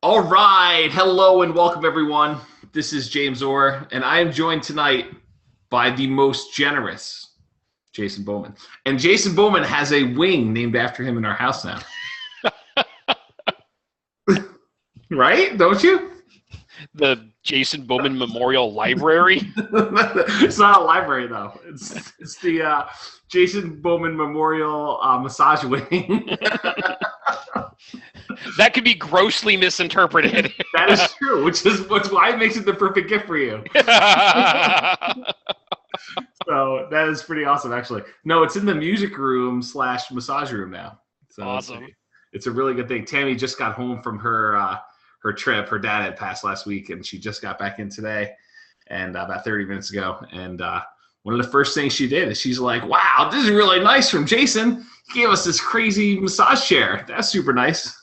All right. Hello and welcome, everyone. This is James Orr, and I am joined tonight by the most generous Jason Bowman. And Jason Bowman has a wing named after him in our house now. Right? Don't you? The Jason Bowman Memorial Library. It's not a library, though. It's the Jason Bowman Memorial Massage Wing. That could be grossly misinterpreted. That is true, which is why it makes it the perfect gift for you. So that is pretty awesome, actually. No, it's in the music room / massage room now. So Awesome. it's a really good thing. Tammy just got home from her trip. Her dad had passed last week, and she just got back in today, and about 30 minutes ago. And one of the first things she did is she's like, "Wow, this is really nice from Jason. He gave us this crazy massage chair. That's super nice."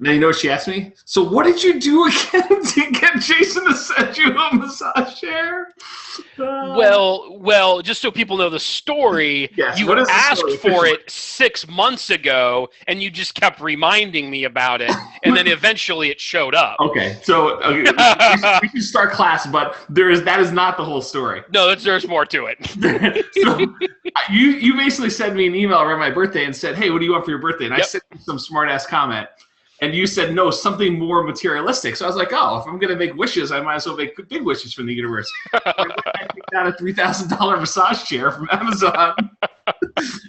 Now, you know what she asked me? So what did you do again to get Jason to send you a massage chair? Well, just so people know the story, Yes, you what is the asked story? for it 6 months ago, and you just kept reminding me about it, and then eventually it showed up. Okay, so we should start class, but that is not the whole story. No, there's more to it. So you basically sent me an email around my birthday and said, "Hey, what do you want for your birthday?" And I Yep. sent you some smart ass comment. And you said, no, something more materialistic. So I was like, oh, if I'm going to make wishes, I might as well make big wishes from the universe. I picked out a $3,000 massage chair from Amazon.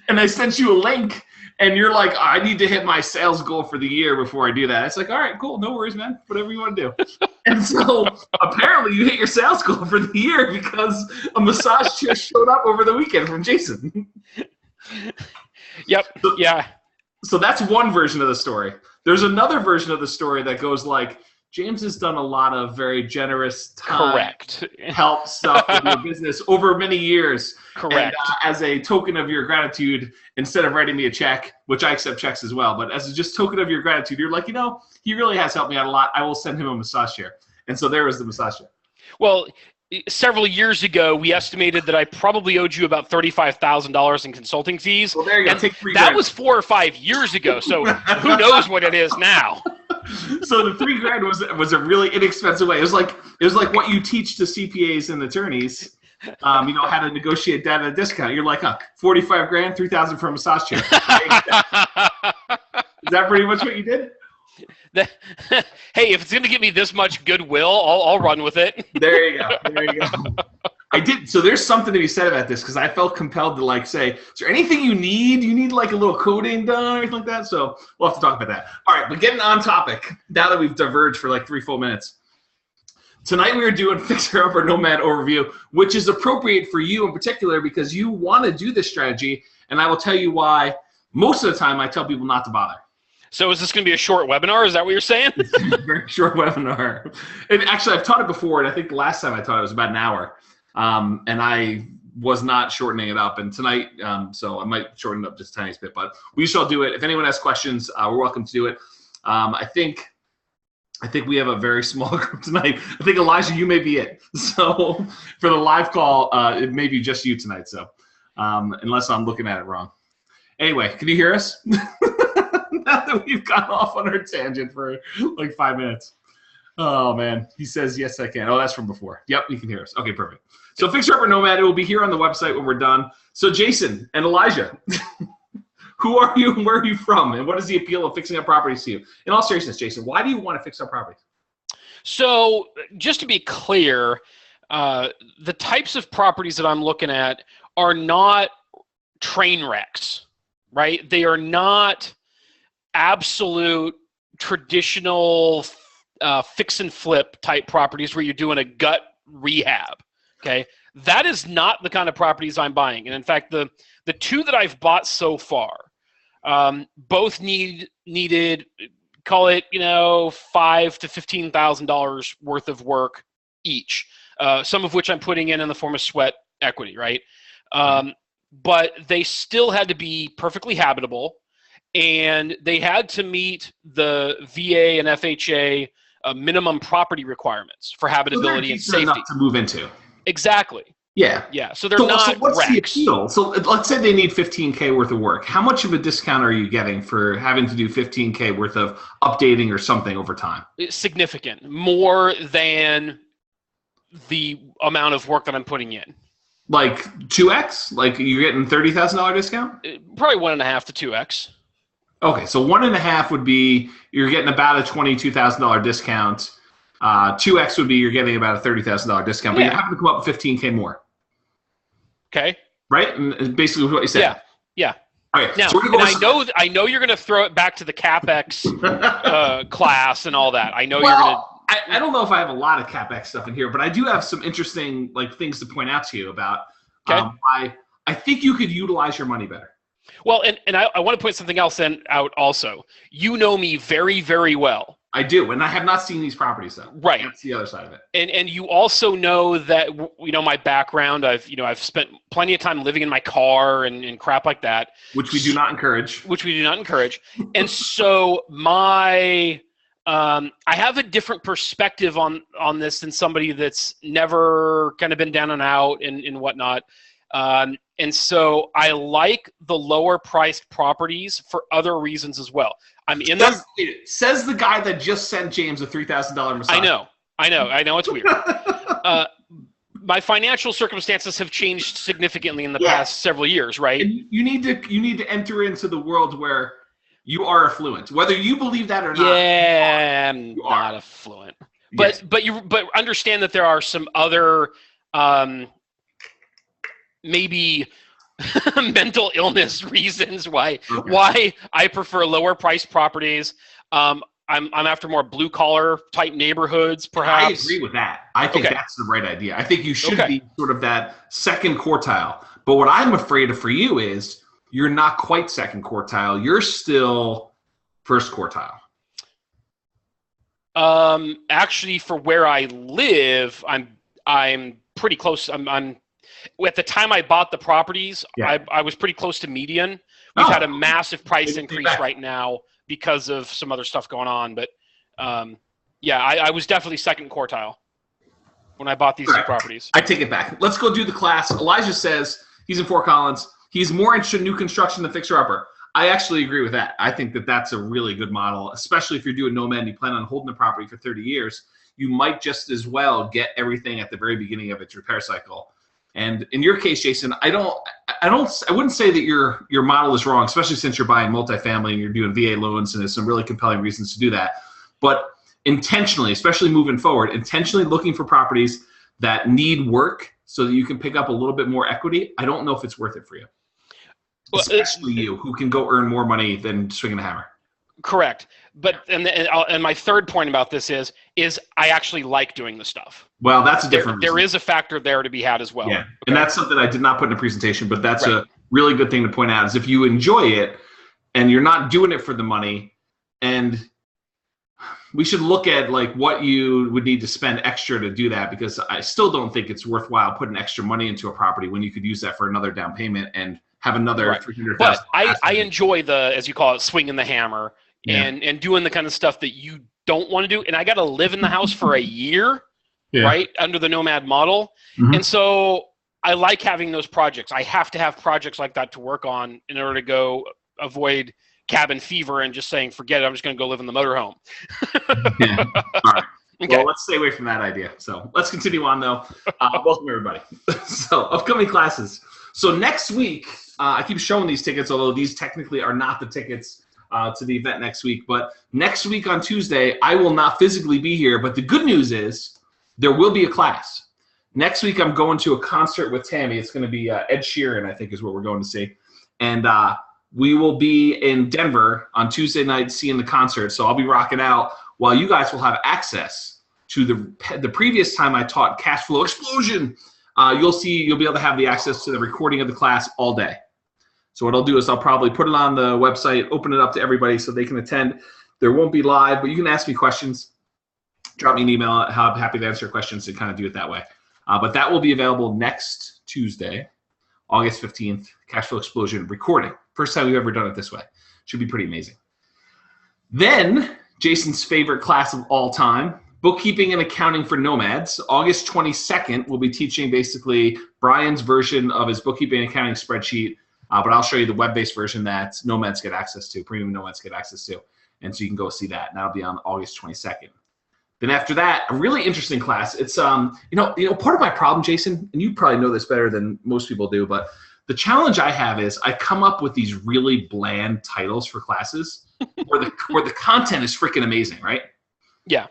And I sent you a link. And you're like, I need to hit my sales goal for the year before I do that. It's like, all right, cool. No worries, man. Whatever you want to do. And so apparently you hit your sales goal for the year because a massage chair showed up over the weekend from Jason. Yep. Yeah. So that's one version of the story. There's another version of the story that goes like, James has done a lot of very generous time, Correct. help stuff with your business over many years. Correct. And as a token of your gratitude, instead of writing me a check, which I accept checks as well, but as a just token of your gratitude, you're like, he really has helped me out a lot. I will send him a massage chair. And so there was the massage chair. Well, several years ago, we estimated that I probably owed you about $35,000 in consulting fees. Well, there you go. And Take $3,000. that was 4 or 5 years ago, so who knows what it is now? So the $3,000 was a really inexpensive way. It was like what you teach to CPAs and attorneys. How to negotiate that at a discount. You're like, 45 grand, 3,000 for a massage chair. Is that pretty much what you did? Hey, if it's going to give me this much goodwill, I'll run with it. There you go. I did. So there's something to be said about this because I felt compelled to say, is there anything you need? You need like a little coding done or anything like that? So we'll have to talk about that. All right, but getting on topic, now that we've diverged for like 3 full minutes. Tonight we are doing Fixer Upper Nomad overview, which is appropriate for you in particular because you want to do this strategy, and I will tell you why. Most of the time I tell people not to bother. So is this going to be a short webinar? Is that what you're saying? It's a very short webinar. And actually, I've taught it before, and I think the last time I taught it was about an hour. And I was not shortening it up. And tonight, so I might shorten it up just a tiny bit. But we shall do it. If anyone has questions, we're welcome to do it. I think we have a very small group tonight. I think, Elijah, you may be it. So for the live call, it may be just you tonight. So unless I'm looking at it wrong. Anyway, can you hear us? Now that we've gone off on our tangent for like 5 minutes. Oh, man. He says, yes, I can. Oh, that's from before. Yep, you can hear us. Okay, perfect. So Fixer Upper Nomad, it will be here on the website when we're done. So Jason and Elijah, who are you and where are you from? And what is the appeal of fixing up properties to you? In all seriousness, Jason, why do you want to fix up properties? So just to be clear, the types of properties that I'm looking at are not train wrecks, right? They are not absolute traditional fix and flip type properties where you're doing a gut rehab. Okay, that is not the kind of properties I'm buying. And in fact, the two that I've bought so far, both needed, call it $5,000 to $15,000 worth of work each. Some of which I'm putting in the form of sweat equity, right? But they still had to be perfectly habitable. And they had to meet the VA and FHA minimum property requirements for habitability and safety. Enough to move into. Exactly. Yeah. Yeah, so they're not what's the wrecks. appeal? So let's say they need $15K worth of work. How much of a discount are you getting for having to do $15K worth of updating or something over time? It's significant, more than the amount of work that I'm putting in. Like 2x? Like you're getting $30,000 discount? Probably 1.5 to 2x. Okay, so 1.5 would be you're getting about a $22,000 discount. 2x would be you're getting about a $30,000 discount, but you're having to come up with $15K more. Okay. Right? And basically what you said. Yeah. Yeah. All right. Now, So I know you're going to throw it back to the CapEx class and all that. I know you're going to. I don't know if I have a lot of CapEx stuff in here, but I do have some interesting things to point out to you about why I think you could utilize your money better. Well, and I want to point something else out also. You know me very, very well. I do, and I have not seen these properties though. Right. That's the other side of it. And you also know that my background. I've spent plenty of time living in my car and crap like that, which we do not encourage. And so I have a different perspective on this than somebody that's never kind of been down and out and whatnot. And so I like the lower priced properties for other reasons as well. I'm in them. Says the guy that just sent James a $3,000 massage. I know it's weird. My financial circumstances have changed significantly in the past several years, right? And you need to enter into the world where you are affluent, whether you believe that or not. Yeah, I'm not affluent, but understand that there are some other maybe mental illness reasons why I prefer lower priced properties. I'm after more blue collar type neighborhoods, perhaps. I agree with that. I think that's the right idea. I think you should be sort of that second quartile. But what I'm afraid of for you is you're not quite second quartile. You're still first quartile. Actually, for where I live, I'm pretty close. I'm at the time I bought the properties, I was pretty close to median. We've had a massive price increase right now because of some other stuff going on. But I was definitely second quartile when I bought these two properties. I take it back. Let's go do the class. Elijah says he's in Fort Collins. He's more interested in new construction than fixer-upper. I actually agree with that. I think that that's a really good model, especially if you're doing Nomad and you plan on holding the property for 30 years. You might just as well get everything at the very beginning of its repair cycle. And in your case, Jason, I wouldn't say that your model is wrong, especially since you're buying multifamily and you're doing VA loans, and there's some really compelling reasons to do that. But intentionally, especially moving forward, intentionally looking for properties that need work so that you can pick up a little bit more equity. I don't know if it's worth it for you, especially you who can go earn more money than swinging a hammer. Correct. But and my third point about this is I actually like doing the stuff. Well, that's a different reason. There is a factor there to be had as well. Yeah, and that's something I did not put in the presentation, but that's a really good thing to point out is if you enjoy it and you're not doing it for the money, and we should look at what you would need to spend extra to do that, because I still don't think it's worthwhile putting extra money into a property when you could use that for another down payment and have another $300,000. But I enjoy the, as you call it, swinging the hammer and doing the kind of stuff that you don't want to do. And I got to live in the house for a year, right, under the Nomad model. Mm-hmm. And so I like having those projects. I have to have projects like that to work on in order to go avoid cabin fever and just saying, forget it, I'm just going to go live in the motorhome. All right. Okay. Well, let's stay away from that idea. So let's continue on, though. Welcome, everybody. So upcoming classes. So next week, I keep showing these tickets, although these technically are not the tickets to the event next week. But next week on Tuesday, I will not physically be here. But the good news is there will be a class. Next week, I'm going to a concert with Tammy. It's going to be Ed Sheeran, I think is what we're going to see. And we will be in Denver on Tuesday night seeing the concert. So I'll be rocking out while you guys will have access to the previous time I taught Cash Flow Explosion. You'll be able to have the access to the recording of the class all day. So what I'll do is I'll probably put it on the website, open it up to everybody so they can attend. There won't be live, but you can ask me questions. Drop me an email. I'm happy to answer questions and kind of do it that way. But that will be available next Tuesday, August 15th, Cash Flow Explosion recording. First time we've ever done it this way. Should be pretty amazing. Then, Jason's favorite class of all time, bookkeeping and accounting for Nomads. August 22nd, we'll be teaching basically Brian's version of his bookkeeping and accounting spreadsheet, but I'll show you the web-based version that Nomads get access to, premium Nomads get access to. And so you can go see that. And that'll be on August 22nd. Then after that, a really interesting class. It's part of my problem, Jason, and you probably know this better than most people do, but the challenge I have is I come up with these really bland titles for classes where the content is freaking amazing, right? Yeah.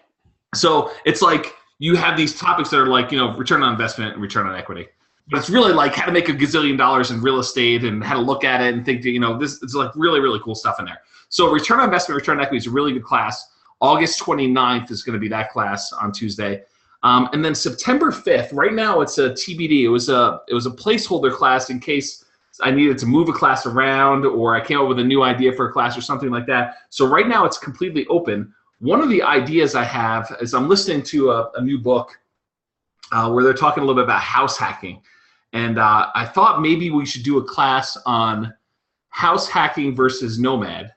So it's like you have these topics that are like, return on investment and return on equity. But it's really like how to make $1 gazillion in real estate and how to look at it and think, this is like really, really cool stuff in there. So return on investment, return on equity is a really good class. August 29th is going to be that class on Tuesday. And then September 5th, right now it's a TBD. It was a placeholder class in case I needed to move a class around or I came up with a new idea for a class or something like that. So right now it's completely open. One of the ideas I have is I'm listening to a new book where they're talking a little bit about house hacking. And I thought maybe we should do a class on house hacking versus Nomad,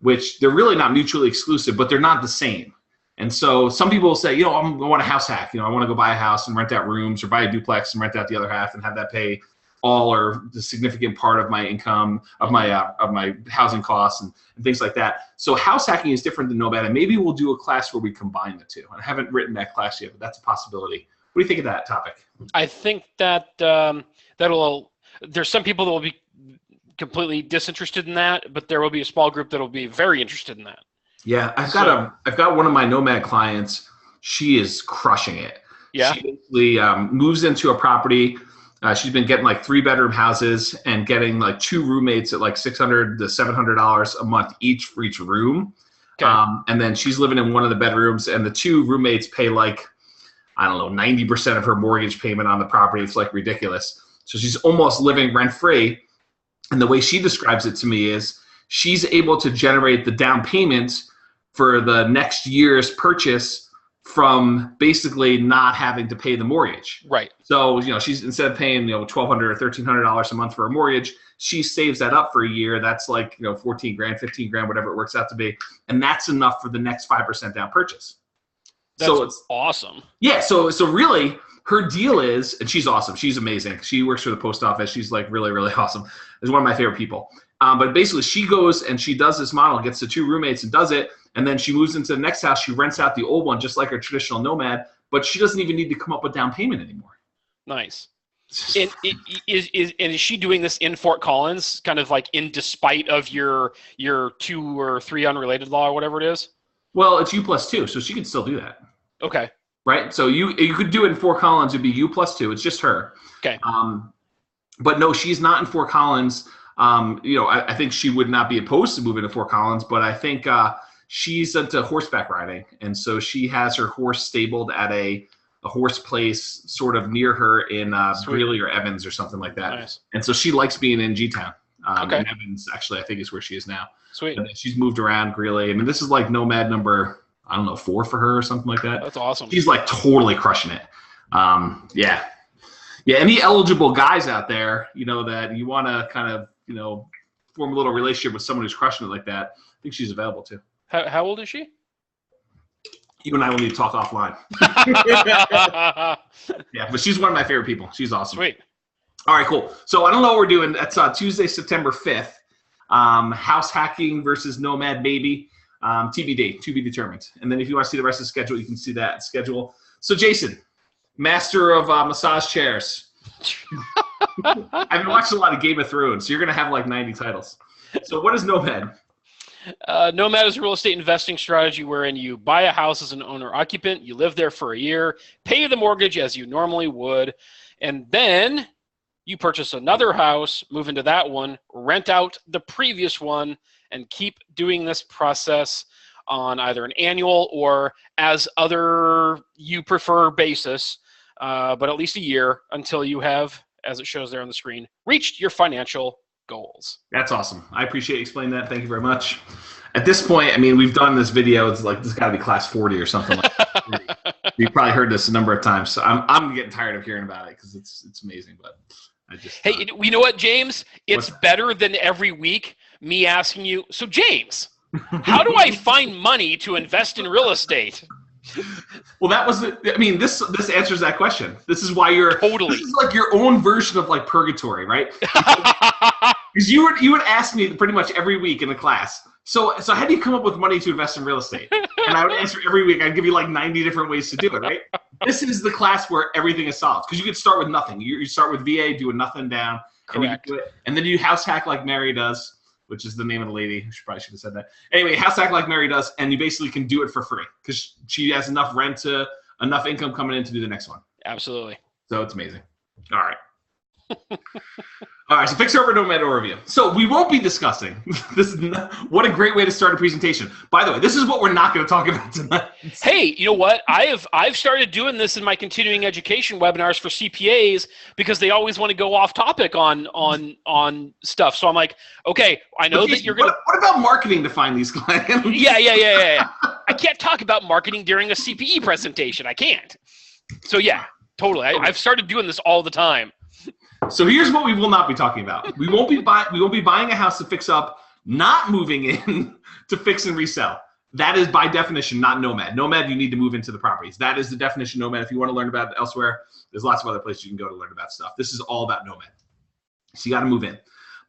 which they're really not mutually exclusive, but they're not the same. And so some people will say, I want a house hack. I want to go buy a house and rent out rooms or buy a duplex and rent out the other half and have that pay all or the significant part of my income, of my housing costs and things like that. So house hacking is different than Nomad, and maybe we'll do a class where we combine the two. I haven't written that class yet, but that's a possibility. What do you think of that topic? I think that there's some people that will be completely disinterested in that, but there will be a small group that will be very interested in that. Yeah, I've got one of my Nomad clients. She is crushing it. Yeah. She basically moves into a property. She's been getting like 3-bedroom houses and getting like 2 roommates at like $600 to $700 a month each for each room. Okay. And then she's living in one of the bedrooms, and the 2 roommates pay like, 90% of her mortgage payment on the property. It's like ridiculous. So she's almost living rent free. And the way she describes it to me is she's able to generate the down payment for the next year's purchase from basically not having to pay the mortgage. Right. So, she's instead of paying, $1,200 or $1,300 a month for a mortgage, she saves that up for a year. That's like, 14 grand, 15 grand, whatever it works out to be. And that's enough for the next 5% down purchase. So it's awesome. Yeah. So really her deal is, and she's awesome. She's amazing. She works for the post office. She's like really, really awesome. Is one of my favorite people. But basically she goes and she does this model, gets the 2 roommates and does it. And then she moves into the next house. She rents out the old one, just like a traditional Nomad, but she doesn't even need to come up with down payment anymore. Nice. And is she doing this in Fort Collins, kind of like in despite of your 2 or 3 unrelated law or whatever it is? Well, it's U+2, so she can still do that. Okay. Right? So you could do it in Fort Collins. It'd be U+2. It's just her. Okay. But no, she's not in Fort Collins. I think she would not be opposed to moving to Fort Collins, but I think she's into horseback riding. And so she has her horse stabled at a horse place sort of near her in Greeley or Evans or something like that. Nice. And so she likes being in G-Town. Okay. In Evans, actually, I think is where she is now. Sweet. And then she's moved around Greeley. I mean, this is like Nomad number, 4 for her or something like that. That's awesome. She's like totally crushing it. Yeah. Any eligible guys out there, that you want to kind of, form a little relationship with someone who's crushing it like that, I think she's available too. How old is she? You and I will need to talk offline. Yeah, but she's one of my favorite people. She's awesome. Sweet. All right, cool. So I don't know what we're doing. That's Tuesday, September 5th. House hacking versus Nomad, maybe. TBD, to be determined. And then if you want to see the rest of the schedule, you can see that schedule. So Jason, master of massage chairs. I've been watching a lot of Game of Thrones, so you're going to have like 90 titles. So what is Nomad? Nomad is a real estate investing strategy wherein you buy a house as an owner-occupant, you live there for a year, pay the mortgage as you normally would, and then you purchase another house, move into that one, rent out the previous one, and keep doing this process on either an annual or as other you prefer basis, but at least a year until you have, as it shows there on the screen, reached your financial goals. That's awesome. I appreciate you explaining that. Thank you very much. At this point, I mean, we've done this video. It's like, this has got to be class 40 or something like that. You've probably heard this a number of times. So I'm getting tired of hearing about it because it's amazing. But I just hey, you know what, James? It's better than every week me asking you. So, James, how do I find money to invest in real estate? Well, that was I mean, this answers that question. This is why you're Totally. This is like your own version of like purgatory, right? Because you would ask me pretty much every week in the class. So how do you come up with money to invest in real estate? And I would answer every week. I'd give you like 90 different ways to do it, right? This is the class where everything is solved. Because you could start with nothing. You start with VA, doing nothing down. Correct. And then you house hack like Mary does, which is the name of the lady. She probably should have said that. Anyway, house hack like Mary does, and you basically can do it for free because she has enough enough income coming in to do the next one. Absolutely. So it's amazing. All right. All right, so Fixer Upper Nomad overview. So we won't be discussing what a great way to start a presentation. By the way, this is what we're not going to talk about tonight. Hey, you know what? I've started doing this in my continuing education webinars for CPAs because they always want to go off topic on stuff. So I'm like, okay, I know that you're going to. What about marketing to find these clients? Yeah. I can't talk about marketing during a CPE presentation. I can't. So yeah, totally. I've started doing this all the time. So here's what we will not be talking about. We won't be buying a house to fix up, not moving in to fix and resell. That is by definition not Nomad. Nomad, you need to move into the properties. That is the definition of Nomad. If you want to learn about it elsewhere, there's lots of other places you can go to learn about stuff. This is all about Nomad. So you got to move in.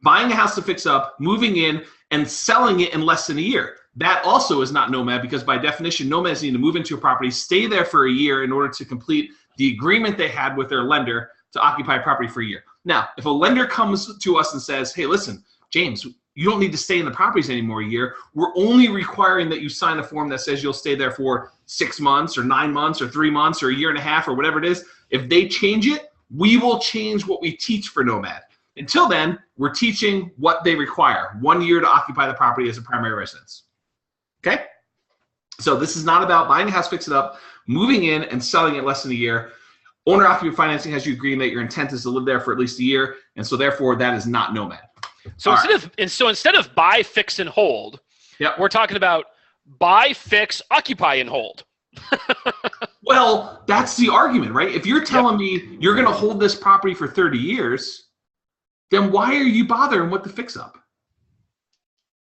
Buying a house to fix up, moving in, and selling it in less than a year. That also is not Nomad because by definition, Nomads need to move into a property, stay there for a year in order to complete the agreement they had with their lender to occupy property for a year. Now, if a lender comes to us and says, hey, listen, James, you don't need to stay in the properties anymore a year. We're only requiring that you sign a form that says you'll stay there for 6 months or 9 months or 3 months or a year and a half or whatever it is. If they change it, we will change what we teach for Nomad. Until then, we're teaching what they require, 1 year to occupy the property as a primary residence. Okay? So this is not about buying a house, fix it up, moving in, and selling it less than a year. Owner-occupier financing has you agreeing that your intent is to live there for at least a year, and so therefore that is not Nomad. So instead of buy, fix, and hold, we're talking about buy, fix, occupy, and hold. Well, that's the argument, right? If you're telling me you're going to hold this property for 30 years, then why are you bothering with the fix-up?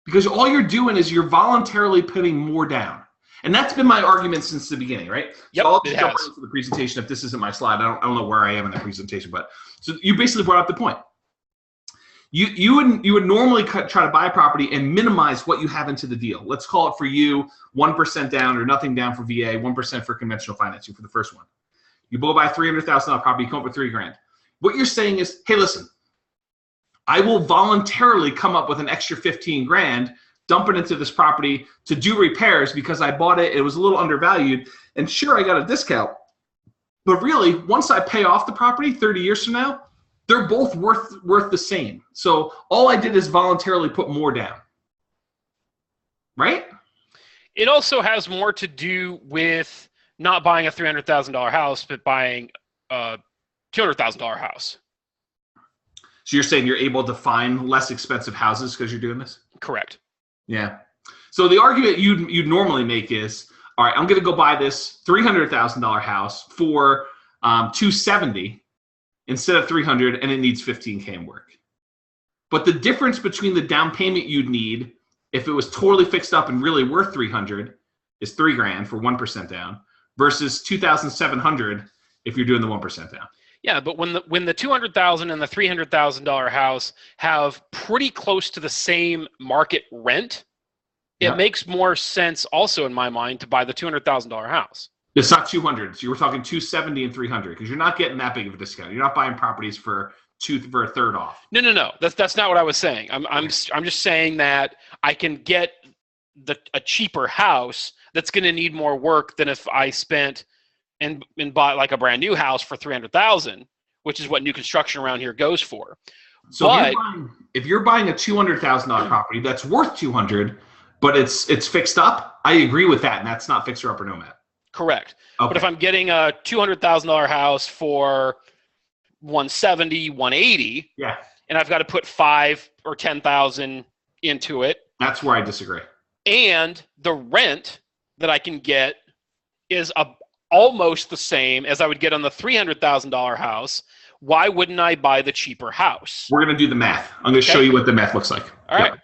Because all you're doing is you're voluntarily putting more down. And that's been my argument since the beginning, right? Yep, so I'll just jump right into the presentation if this isn't my slide. I don't know where I am in the presentation, but so you basically brought up the point. You would normally try to buy a property and minimize what you have into the deal. Let's call it for you 1% down or nothing down for VA, 1% for conventional financing for the first one. You go buy a $300,000 property, you come up with $3,000. What you're saying is, hey, listen, I will voluntarily come up with an extra $15,000, dump it into this property to do repairs because I bought it. It was a little undervalued. And sure, I got a discount. But really, once I pay off the property 30 years from now, they're both worth the same. So all I did is voluntarily put more down. Right? It also has more to do with not buying a $300,000 house, but buying a $200,000 house. So you're saying you're able to find less expensive houses because you're doing this? Correct. Yeah. So the argument you'd normally make is, all right, I'm going to go buy this $300,000 house for $270 instead of $300, and it needs $15K in work. But the difference between the down payment you'd need if it was totally fixed up and really worth $300 is $3,000 for 1% down versus $2,700 if you're doing the 1% down. Yeah, but when the $200,000 and the $300,000 house have pretty close to the same market rent, it makes more sense also in my mind to buy the $200,000 house. It's not 200. So you were talking 270 and 300 because you're not getting that big of a discount. You're not buying properties for a third off. No. That's not what I was saying. I'm just saying that I can get a cheaper house that's going to need more work than if I spent and bought like a brand new house for $300,000, which is what new construction around here goes for. So if you're buying a $200,000 property that's worth $200,000, but it's fixed up, I agree with that, and that's not Fixer Upper Nomad. Correct. Okay. But if I'm getting a $200,000 house for $170,000, $180,000, and I've got to put $5,000 or $10,000 into it, that's where I disagree. And the rent that I can get is almost the same as I would get on the $300,000 house. Why wouldn't I buy the cheaper house? We're going to do the math. I'm going to show you what the math looks like. All right.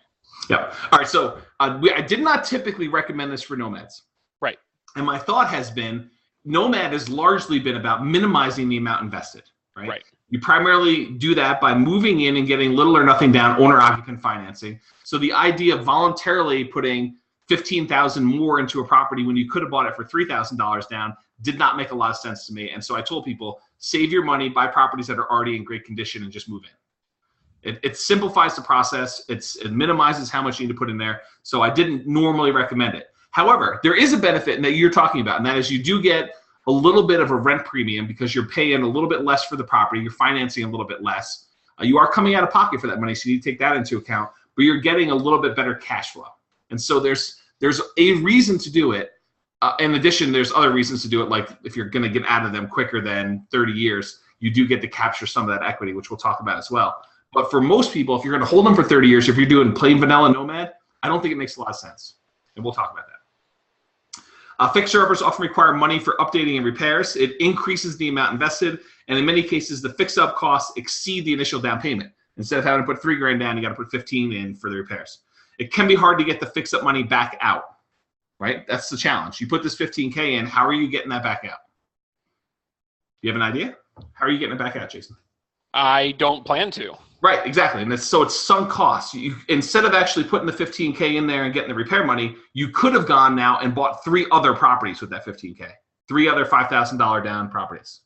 Yep. All right. So I did not typically recommend this for Nomads. Right. And my thought has been, Nomad has largely been about minimizing the amount invested, right? Right. You primarily do that by moving in and getting little or nothing down, owner-occupant financing. So the idea of voluntarily putting $15,000 more into a property when you could have bought it for $3,000 down did not make a lot of sense to me. And so I told people, save your money, buy properties that are already in great condition, and just move in. It simplifies the process. It minimizes how much you need to put in there. So I didn't normally recommend it. However, there is a benefit that you're talking about, and that is you do get a little bit of a rent premium because you're paying a little bit less for the property. You're financing a little bit less. You are coming out of pocket for that money, so you need to take that into account. But you're getting a little bit better cash flow. And so there's a reason to do it. In addition, there's other reasons to do it, like if you're going to get out of them quicker than 30 years, you do get to capture some of that equity, which we'll talk about as well. But for most people, if you're going to hold them for 30 years, if you're doing plain vanilla Nomad, I don't think it makes a lot of sense. And we'll talk about that. Fixer-uppers often require money for updating and repairs. It increases the amount invested, and in many cases, the fix-up costs exceed the initial down payment. Instead of having to put $3,000 down, you got to put 15 in for the repairs. It can be hard to get the fix-up money back out, right? That's the challenge. You put this 15K in, how are you getting that back out? You have an idea? How are you getting it back out, Jason? I don't plan to. Right, exactly. And so it's sunk costs. Instead of actually putting the 15K in there and getting the repair money, you could have gone now and bought 3 other properties with that 15K. 3 other $5,000 down properties.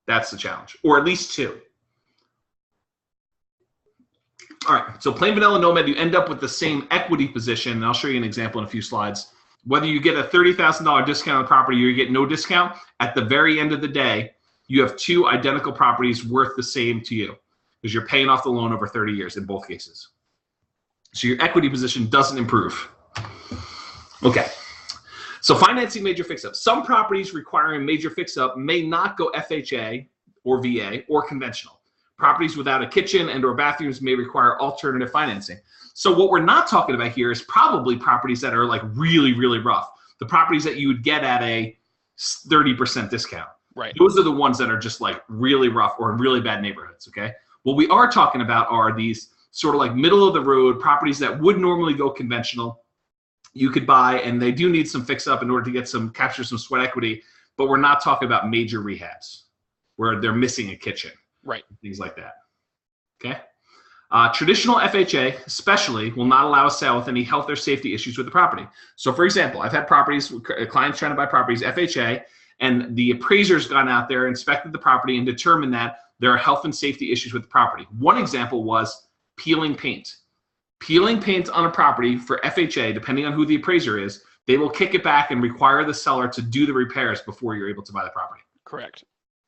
That's the challenge. Or at least 2. All right, so plain vanilla Nomad, you end up with the same equity position, and I'll show you an example in a few slides. Whether you get a $30,000 discount on the property or you get no discount, at the very end of the day, you have 2 identical properties worth the same to you because you're paying off the loan over 30 years in both cases. So your equity position doesn't improve. Okay. So financing major fix-up. Some properties requiring major fix-up may not go FHA or VA or conventional. Properties without a kitchen and or bathrooms may require alternative financing. So what we're not talking about here is probably properties that are like really, really rough. The properties that you would get at a 30% discount. Right. Those are the ones that are just like really rough or in really bad neighborhoods, okay? What we are talking about are these sort of like middle of the road properties that would normally go conventional. You could buy, and they do need some fix up in order to get capture some sweat equity, but we're not talking about major rehabs where they're missing a kitchen. Right. Things like that, okay? Traditional FHA especially will not allow a sale with any health or safety issues with the property. So for example, I've had properties, clients trying to buy properties, FHA, and the appraiser's gone out there, inspected the property, and determined that there are health and safety issues with the property. One example was peeling paint. Peeling paint on a property for FHA, depending on who the appraiser is, they will kick it back and require the seller to do the repairs before you're able to buy the property. Correct.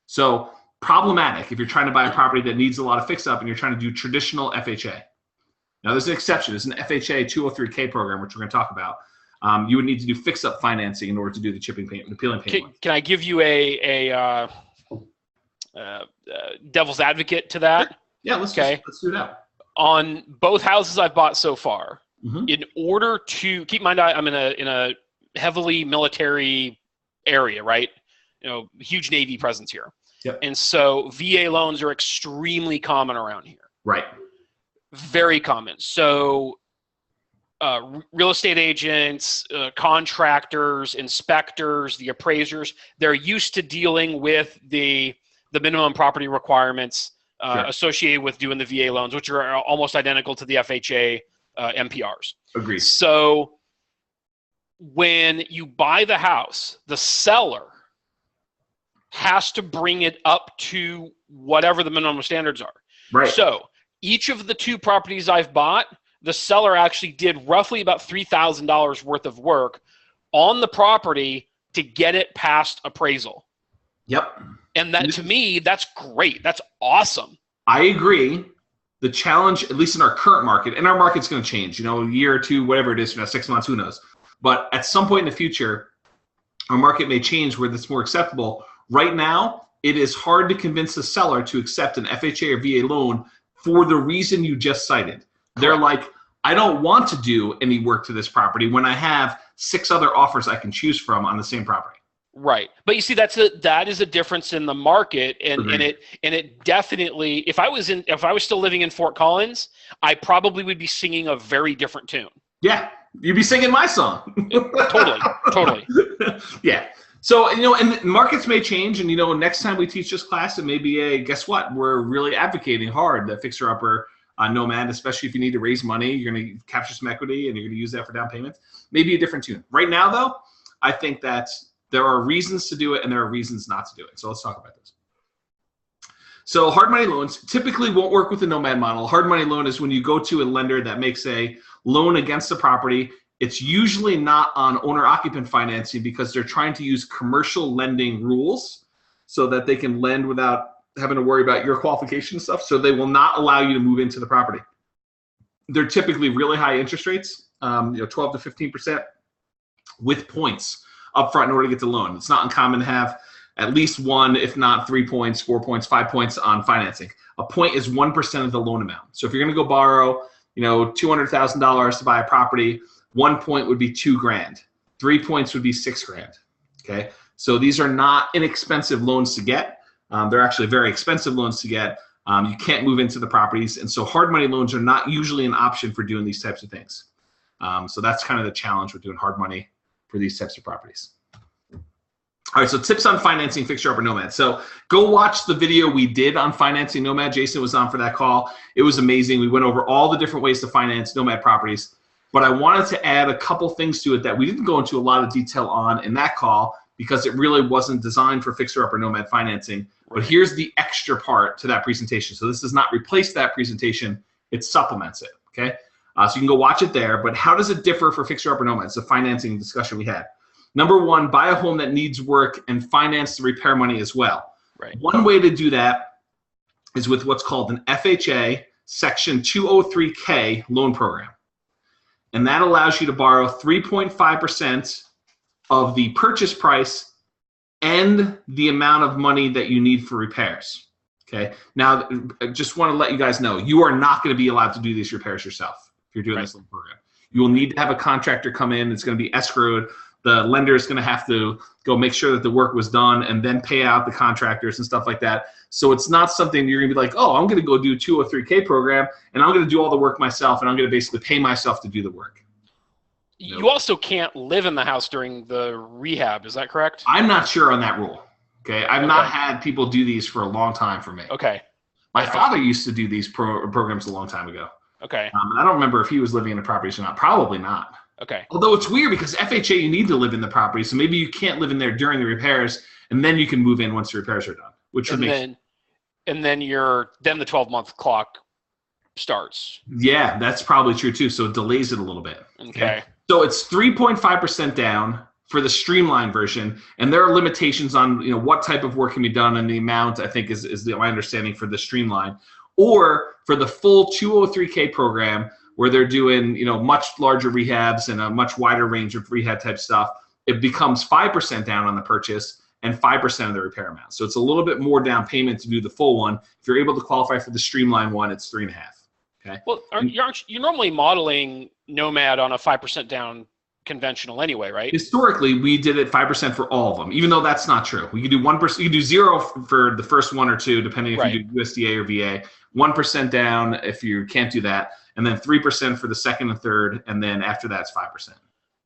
So problematic if you're trying to buy a property that needs a lot of fix-up and you're trying to do traditional FHA. Now, there's an exception. There's an FHA 203K program, which we're going to talk about. You would need to do fix-up financing in order to do the chipping paint, the peeling paint. Can I give you a devil's advocate to that? Yeah, let's do that. On both houses I've bought so far, in order to keep in mind, I'm in a heavily military area, right? Huge Navy presence here. Yep. And so VA loans are extremely common around here. Right. Very common. So real estate agents, contractors, inspectors, the appraisers, they're used to dealing with the minimum property requirements associated with doing the VA loans, which are almost identical to the FHA MPRs. Agreed. So when you buy the house, the seller has to bring it up to whatever the minimum standards are. Right. So each of the 2 properties I've bought, the seller actually did roughly about $3,000 worth of work on the property to get it past appraisal. Yep. And that, to me, that's great. That's awesome. I agree. The challenge, at least in our current market, and our market's going to change, a year or 2, whatever it is, 6 months, who knows. But at some point in the future, our market may change where that's more acceptable. Right now, it is hard to convince the seller to accept an FHA or VA loan for the reason you just cited. They're like, I don't want to do any work to this property when I have 6 other offers I can choose from on the same property. Right. But you see, that is a difference in the market, and it definitely, if I was still living in Fort Collins, I probably would be singing a very different tune. Yeah, you'd be singing my song. Totally. Yeah. So, and markets may change, and, next time we teach this class, it may be guess what? We're really advocating hard that fixer-upper Nomad, especially if you need to raise money, you're going to capture some equity, and you're going to use that for down payments. Maybe a different tune. Right now, though, I think that there are reasons to do it, and there are reasons not to do it. So let's talk about this. So hard money loans typically won't work with the Nomad model. Hard money loan is when you go to a lender that makes a loan against the property. It's usually not on owner-occupant financing because they're trying to use commercial lending rules so that they can lend without having to worry about your qualification and stuff. So they will not allow you to move into the property. They're typically really high interest rates, 12 to 15% with points up front in order to get the loan. It's not uncommon to have at least 1, if not 3 points, 4 points, 5 points on financing. A point is 1% of the loan amount. So if you're going to go borrow, $200,000 to buy a property, 1 point would be $2,000. 3 points would be $6,000. Okay, so these are not inexpensive loans to get. They're actually very expensive loans to get. You can't move into the properties, and so hard money loans are not usually an option for doing these types of things. So that's kind of the challenge with doing hard money for these types of properties. All right, so tips on financing fixer-upper Nomad. So go watch the video we did on financing Nomad. Jason was on for that call. It was amazing. We went over all the different ways to finance Nomad properties. But I wanted to add a couple things to it that we didn't go into a lot of detail on in that call because it really wasn't designed for fixer-upper Nomad financing. But here's the extra part to that presentation. So this does not replace that presentation. It supplements it, okay? So you can go watch it there. But how does it differ for fixer-upper Nomads, the financing discussion we had? Number one, buy a home that needs work and finance the repair money as well. Right. One way to do that is with what's called an FHA Section 203K loan program. And that allows you to borrow 3.5% of the purchase price and the amount of money that you need for repairs. Okay. Now, I just want to let you guys know, you are not going to be allowed to do these repairs yourself if you're doing this loan program. You will need to have a contractor come in. It's going to be escrowed. The lender is going to have to go make sure that the work was done and then pay out the contractors and stuff like that. So it's not something you're going to be like, oh, I'm going to go do a 203K program and I'm going to do all the work myself and I'm going to basically pay myself to do the work. You also can't live in the house during the rehab. Is that correct? I'm not sure on that rule. Okay. I've not had people do these for a long time for me. Okay. My father used to do these programs a long time ago. Okay. I don't remember if he was living in the properties or not. Probably not. Okay. Although it's weird because FHA, you need to live in the property, so maybe you can't live in there during the repairs, and then you can move in once the repairs are done, which would make sense. And then the 12-month clock starts. Yeah, that's probably true too. So it delays it a little bit. Okay. So it's 3.5% down for the streamlined version, and there are limitations on what type of work can be done and the amount. I think is my understanding for the streamline, or for the full 203K program, where they're doing much larger rehabs and a much wider range of rehab type stuff, it becomes 5% down on the purchase and 5% of the repair amount. So it's a little bit more down payment to do the full one. If you're able to qualify for the streamline one, it's 3.5. Okay. Well, you're normally modeling Nomad on a 5% down conventional anyway, right? Historically, we did it 5% for all of them, even though that's not true. We could do 1%. You could do 0 for the first one or two, depending if you do USDA or VA. 1% down if you can't do that, and then 3% for the second and third, and then after that, it's 5%.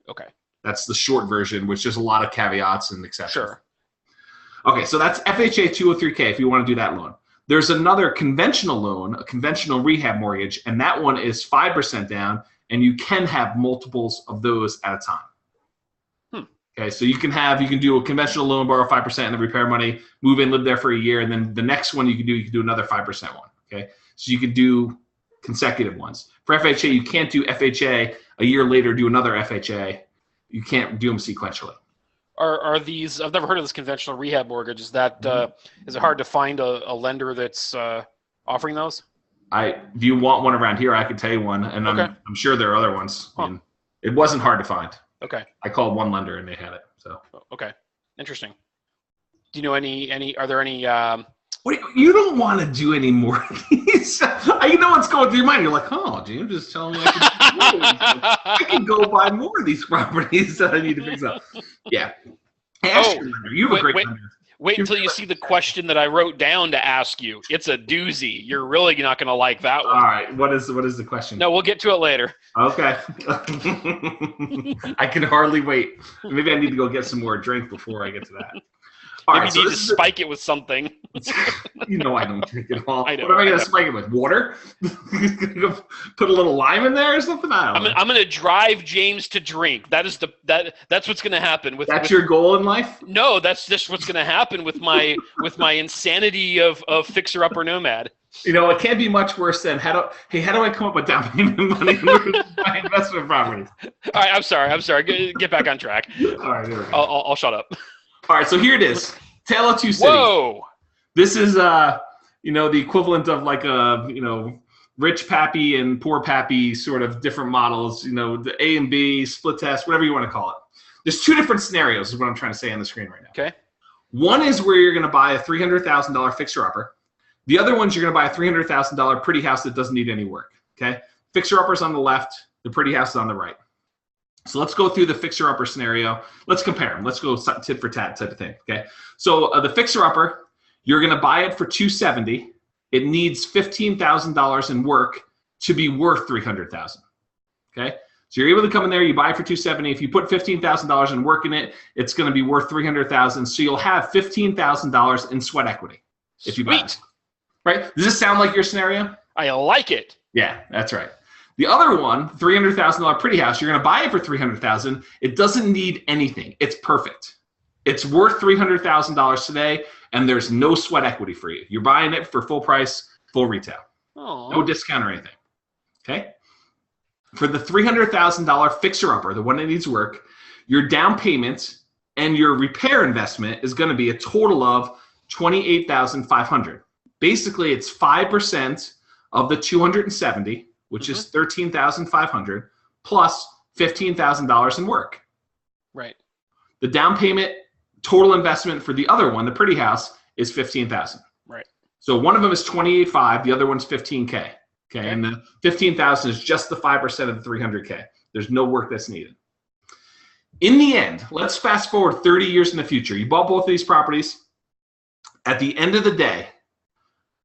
Okay. That's the short version, which is a lot of caveats and exceptions. Sure. Okay, so that's FHA 203K if you want to do that loan. There's another conventional loan, a conventional rehab mortgage, and that one is 5% down, and you can have multiples of those at a time. Okay, so you can do a conventional loan, borrow 5% and the repair money, move in, live there for a year, and then the next one you can do another 5% one. Okay, so you could do consecutive ones. For FHA, you can't do FHA a year later, do another FHA. You can't do them sequentially. Are these? I've never heard of this conventional rehab mortgage. Is that is it hard to find a lender that's offering those? If you want one around here, I could tell you one, and I'm sure there are other ones. Huh. It wasn't hard to find. Okay. I called one lender and they had it. So. Okay. Interesting. Do you know any? Are there any? Wait, you don't want to do any more of these. You know what's going through your mind. You're like, oh, James just telling me I can go buy more of these properties that I need to fix up. Yeah. Ask your lender. You have a great lender. Wait until you see the question that I wrote down to ask you. It's a doozy. You're really not going to like that one. All right. What is the question? No, we'll get to it later. Okay. I can hardly wait. Maybe I need to go get some more drink before I get to that. All Maybe right, you need to spike it with something. You know I don't drink at all. I know, What am I going to spike it with? Water? Put a little lime in there or something? I don't know. I'm going to drive James to drink. That's what's going to happen. That's your goal in life? No, that's just what's going to happen with my insanity of Fixer Upper Nomad. You know, it can't be much worse than how do I come up with down payment money for my investment properties? All right, I'm sorry. Get back on track. All right, there we go. I'll shut up. All right, so here it is. Tale of Two Cities. Whoa! This is the equivalent of like a rich pappy and poor pappy sort of different models. The A and B split test, whatever you want to call it. There's two different scenarios, is what I'm trying to say on the screen right now. Okay. One is where you're going to buy a $300,000 fixer upper. The other one's you're going to buy a $300,000 pretty house that doesn't need any work. Okay. Fixer upper's on the left. The pretty house is on the right. So let's go through the fixer-upper scenario. Let's compare them. Let's go tit for tat type of thing. Okay. So the fixer-upper, you're going to buy it for $270,000. It needs $15,000 in work to be worth $300,000. Okay. So you're able to come in there. You buy it for $270,000. If you put $15,000 in work in it, it's going to be worth $300,000. So you'll have $15,000 in sweat equity if you buy it. Right? Does this sound like your scenario? I like it. Yeah, that's right. The other one, $300,000 pretty house, you're going to buy it for $300,000. It doesn't need anything. It's perfect. It's worth $300,000 today, and there's no sweat equity for you. You're buying it for full price, full retail. Aww. No discount or anything. Okay? For the $300,000 fixer-upper, the one that needs work, your down payment and your repair investment is going to be a total of $28,500. Basically, it's 5% of the $270,000. Which is $13,500 plus $15,000 in work. Right. The down payment total investment for the other one, the pretty house, is $15,000. Right. So one of them is $28,500, the other one's $15K. Okay, and the $15,000 is just the 5% of the $300K. There's no work that's needed. In the end, let's fast forward 30 years in the future. You bought both of these properties. At the end of the day,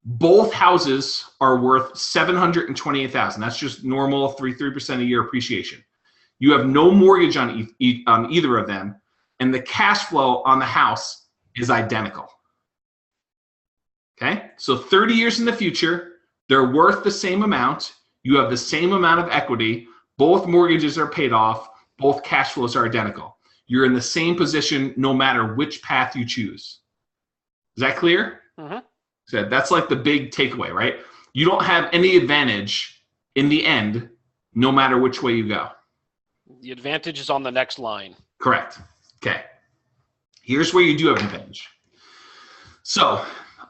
both houses are worth $728,000. That's just normal 3% a year appreciation. You have no mortgage on either of them, and the cash flow on the house is identical. Okay, so 30 years in the future, they're worth the same amount. You have the same amount of equity. Both mortgages are paid off. Both cash flows are identical. You're in the same position no matter which path you choose. Is that clear? Mm-hmm. So that's like the big takeaway, right? You don't have any advantage in the end, no matter which way you go. The advantage is on the next line. Correct. Okay. Here's where you do have an advantage. So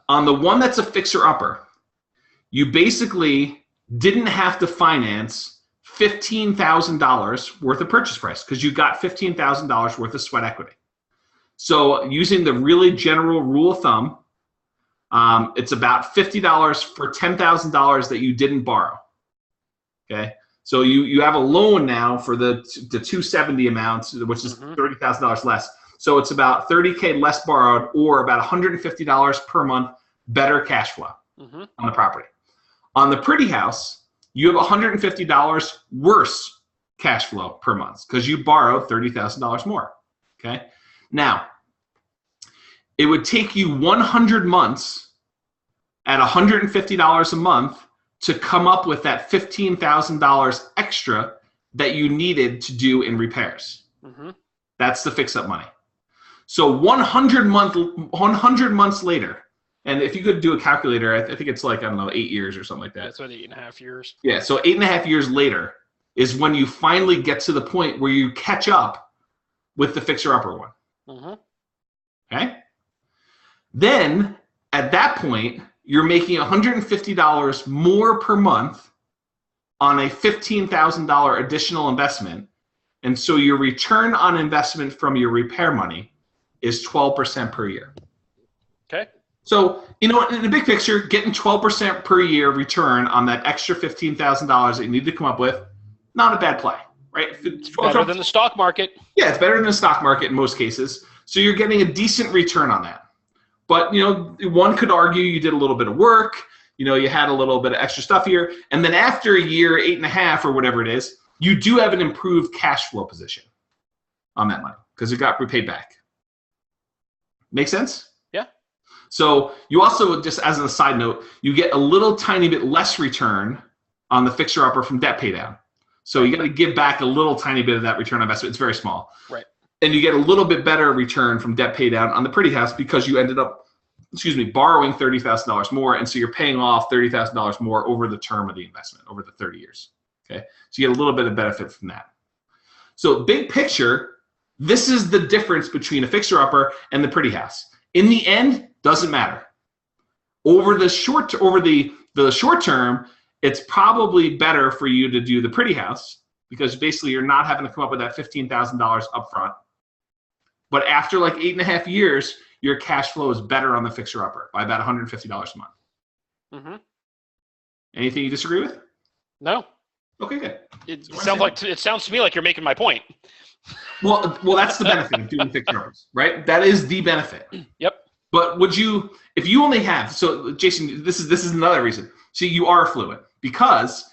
on the one that's a fixer-upper, you basically didn't have to finance $15,000 worth of purchase price because you got $15,000 worth of sweat equity. So using the really general rule of thumb, it's about $50 for $10,000 that you didn't borrow. Okay, so you have a loan now for the $270,000 amount, which is $30,000 less. So it's about $30K less borrowed, or about $150 per month better cash flow on the property. On the pretty house, you have $150 worse cash flow per month because you borrowed $30,000 more. Okay, now it would take you 100 months at $150 a month to come up with that $15,000 extra that you needed to do in repairs. That's the fix-up money. So 100 months later, and if you could do a calculator, I think it's like, I don't know, 8 years or something like that. That's what, 8.5 years. Yeah, so 8.5 years later is when you finally get to the point where you catch up with the fixer-upper one. Okay? Then, at that point, you're making $150 more per month on a $15,000 additional investment. And so your return on investment from your repair money is 12% per year. Okay. So, in the big picture, getting 12% per year return on that extra $15,000 that you need to come up with, not a bad play, right? It's better than the stock market. Yeah, it's better than the stock market in most cases. So you're getting a decent return on that. But, one could argue you did a little bit of work, you had a little bit of extra stuff here. And then after a year, 8.5 or whatever it is, you do have an improved cash flow position on that money because it got repaid back. Make sense? Yeah. So you also, just as a side note, you get a little tiny bit less return on the fixer-upper from debt pay down. So you got to give back a little tiny bit of that return on investment. It's very small. Right. And you get a little bit better return from debt pay down on the pretty house because you ended up, borrowing $30,000 more. And so you're paying off $30,000 more over the term of the investment, over the 30 years. Okay. So you get a little bit of benefit from that. So big picture, this is the difference between a fixer-upper and the pretty house. In the end, doesn't matter. Over the short term, it's probably better for you to do the pretty house because basically you're not having to come up with that $15,000 up front. But after like 8.5 years, your cash flow is better on the fixer-upper by about $150 a month. Mm-hmm. Anything you disagree with? No. Okay, good. It sounds to me like you're making my point. Well, that's the benefit of doing fixer-uppers, right? That is the benefit. Yep. But if you only have, so Jason, this is another reason. See, you are affluent because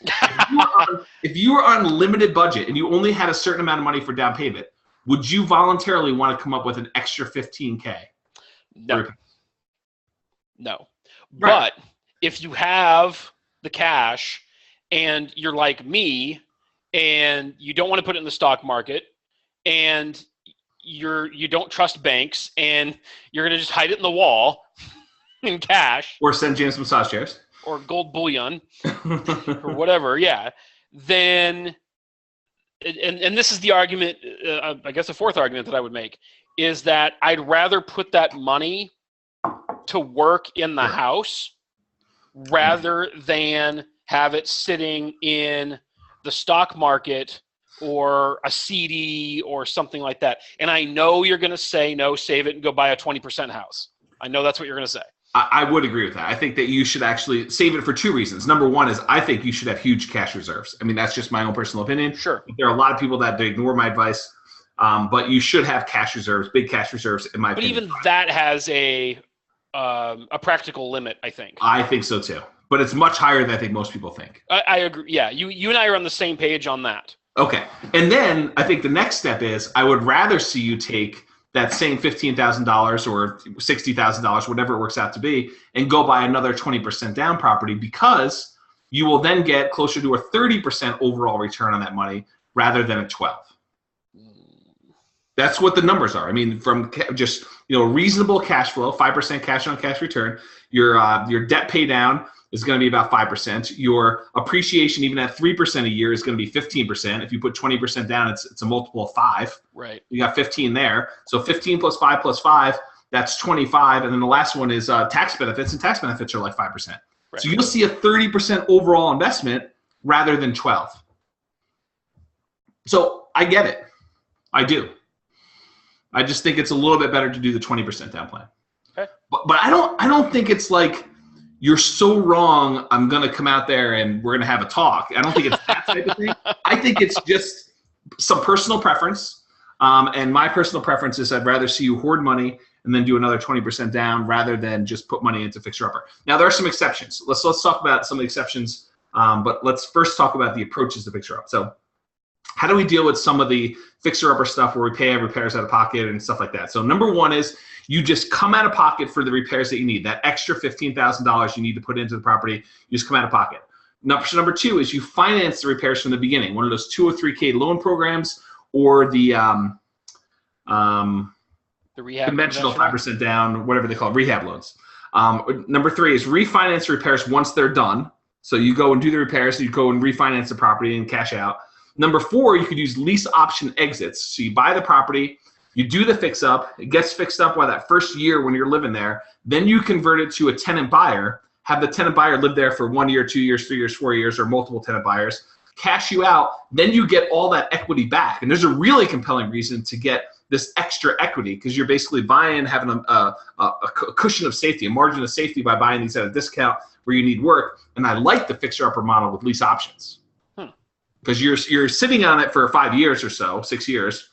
if you were on a limited budget and you only had a certain amount of money for down payment, would you voluntarily want to come up with an extra $15K? No. No. Right. But if you have the cash and you're like me and you don't want to put it in the stock market and you don't trust banks and you're going to just hide it in the wall in cash. Or send James massage chairs. Or gold bullion or whatever, yeah. Then, and this is the argument, I guess the fourth argument that I would make, is that I'd rather put that money to work in the house rather than have it sitting in the stock market or a CD or something like that. And I know you're going to say, no, save it and go buy a 20% house. I know that's what you're going to say. I would agree with that. I think that you should actually save it for two reasons. Number one is I think you should have huge cash reserves. I mean, that's just my own personal opinion. Sure. There are a lot of people that ignore my advice, but you should have cash reserves, big cash reserves, in my opinion. But even that has a practical limit, I think. I think so too. But it's much higher than I think most people think. I agree. Yeah, you and I are on the same page on that. Okay. And then I think the next step is I would rather see you take that same $15,000 or $60,000, whatever it works out to be, and go buy another 20% down property because you will then get closer to a 30% overall return on that money rather than a 12. That's what the numbers are. I mean, from just reasonable cash flow, 5% cash on cash return, your debt pay down is going to be about 5%. Your appreciation, even at 3% a year, is going to be 15%. If you put 20% down, it's a multiple of 5. Right. You got 15 there. So 15 plus 5 plus 5, that's 25. And then the last one is tax benefits, and tax benefits are like 5%. Right. So you'll see a 30% overall investment rather than 12. So I get it. I do. I just think it's a little bit better to do the 20% down plan. Okay. But I don't think it's like, you're so wrong, I'm going to come out there and we're going to have a talk. I don't think it's that type of thing. I think it's just some personal preference. And my personal preference is I'd rather see you hoard money and then do another 20% down rather than just put money into fixer-upper. Now, there are some exceptions. Let's talk about some of the exceptions, but let's first talk about the approaches to fixer-up. So how do we deal with some of the fixer-upper stuff where we pay repairs out of pocket and stuff like that? So number one is you just come out of pocket for the repairs that you need. That extra $15,000 you need to put into the property, you just come out of pocket. Number two is you finance the repairs from the beginning. One of those 203K loan programs or the rehab conventional 5% down, whatever they call it, rehab loans. Number three is refinance the repairs once they're done. So you go and do the repairs, so you go and refinance the property and cash out. Number four, you could use lease option exits. So you buy the property, you do the fix up, it gets fixed up while that first year when you're living there, then you convert it to a tenant buyer, have the tenant buyer live there for 1 year, 2 years, 3 years, 4 years, or multiple tenant buyers, cash you out, then you get all that equity back. And there's a really compelling reason to get this extra equity because you're basically buying, having a cushion of safety, a margin of safety by buying these at a discount where you need work. And I like the fixer-upper model with lease options because you're sitting on it for 5 years or so, 6 years,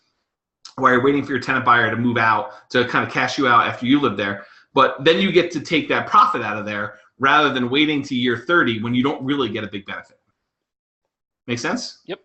while you're waiting for your tenant buyer to move out to kind of cash you out after you live there. But then you get to take that profit out of there rather than waiting to year 30 when you don't really get a big benefit. Make sense? Yep.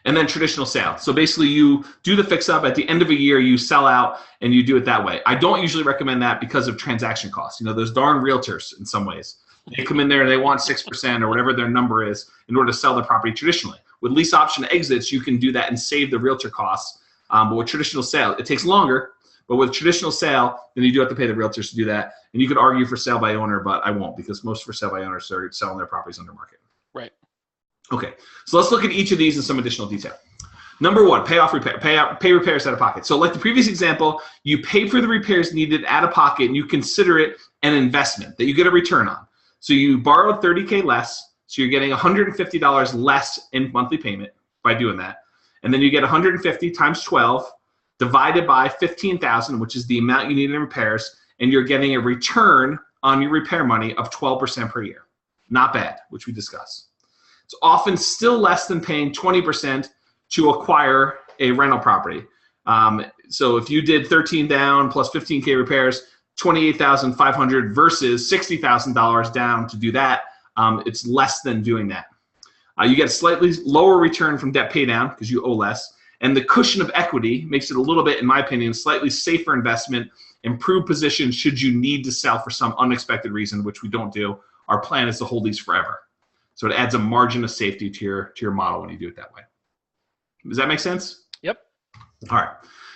And then traditional sale. So basically you do the fix up at the end of a year, you sell out and you do it that way. I don't usually recommend that because of transaction costs. Those darn realtors in some ways, they come in there and they want 6% or whatever their number is in order to sell the property traditionally. With lease option exits, you can do that and save the realtor costs. But with traditional sale, it takes longer. But with traditional sale, then you do have to pay the realtors to do that. And you could argue for sale by owner, but I won't because most for sale by owners are selling their properties under market. Right. Okay, so let's look at each of these in some additional detail. Number one, pay repairs out of pocket. So like the previous example, you pay for the repairs needed out of pocket and you consider it an investment that you get a return on. So you borrowed $30K less, so you're getting $150 less in monthly payment by doing that. And then you get 150 times 12 divided by 15,000, which is the amount you need in repairs, and you're getting a return on your repair money of 12% per year. Not bad, which we discussed. It's often still less than paying 20% to acquire a rental property. So if you did 13 down plus 15K repairs, 28,500 versus $60,000 down to do that, it's less than doing that. You get a slightly lower return from debt pay down because you owe less, and the cushion of equity makes it a little bit, in my opinion, slightly safer investment, improved position should you need to sell for some unexpected reason, which we don't do. Our plan is to hold these forever. So it adds a margin of safety to your model when you do it that way. Does that make sense? Yep. All right.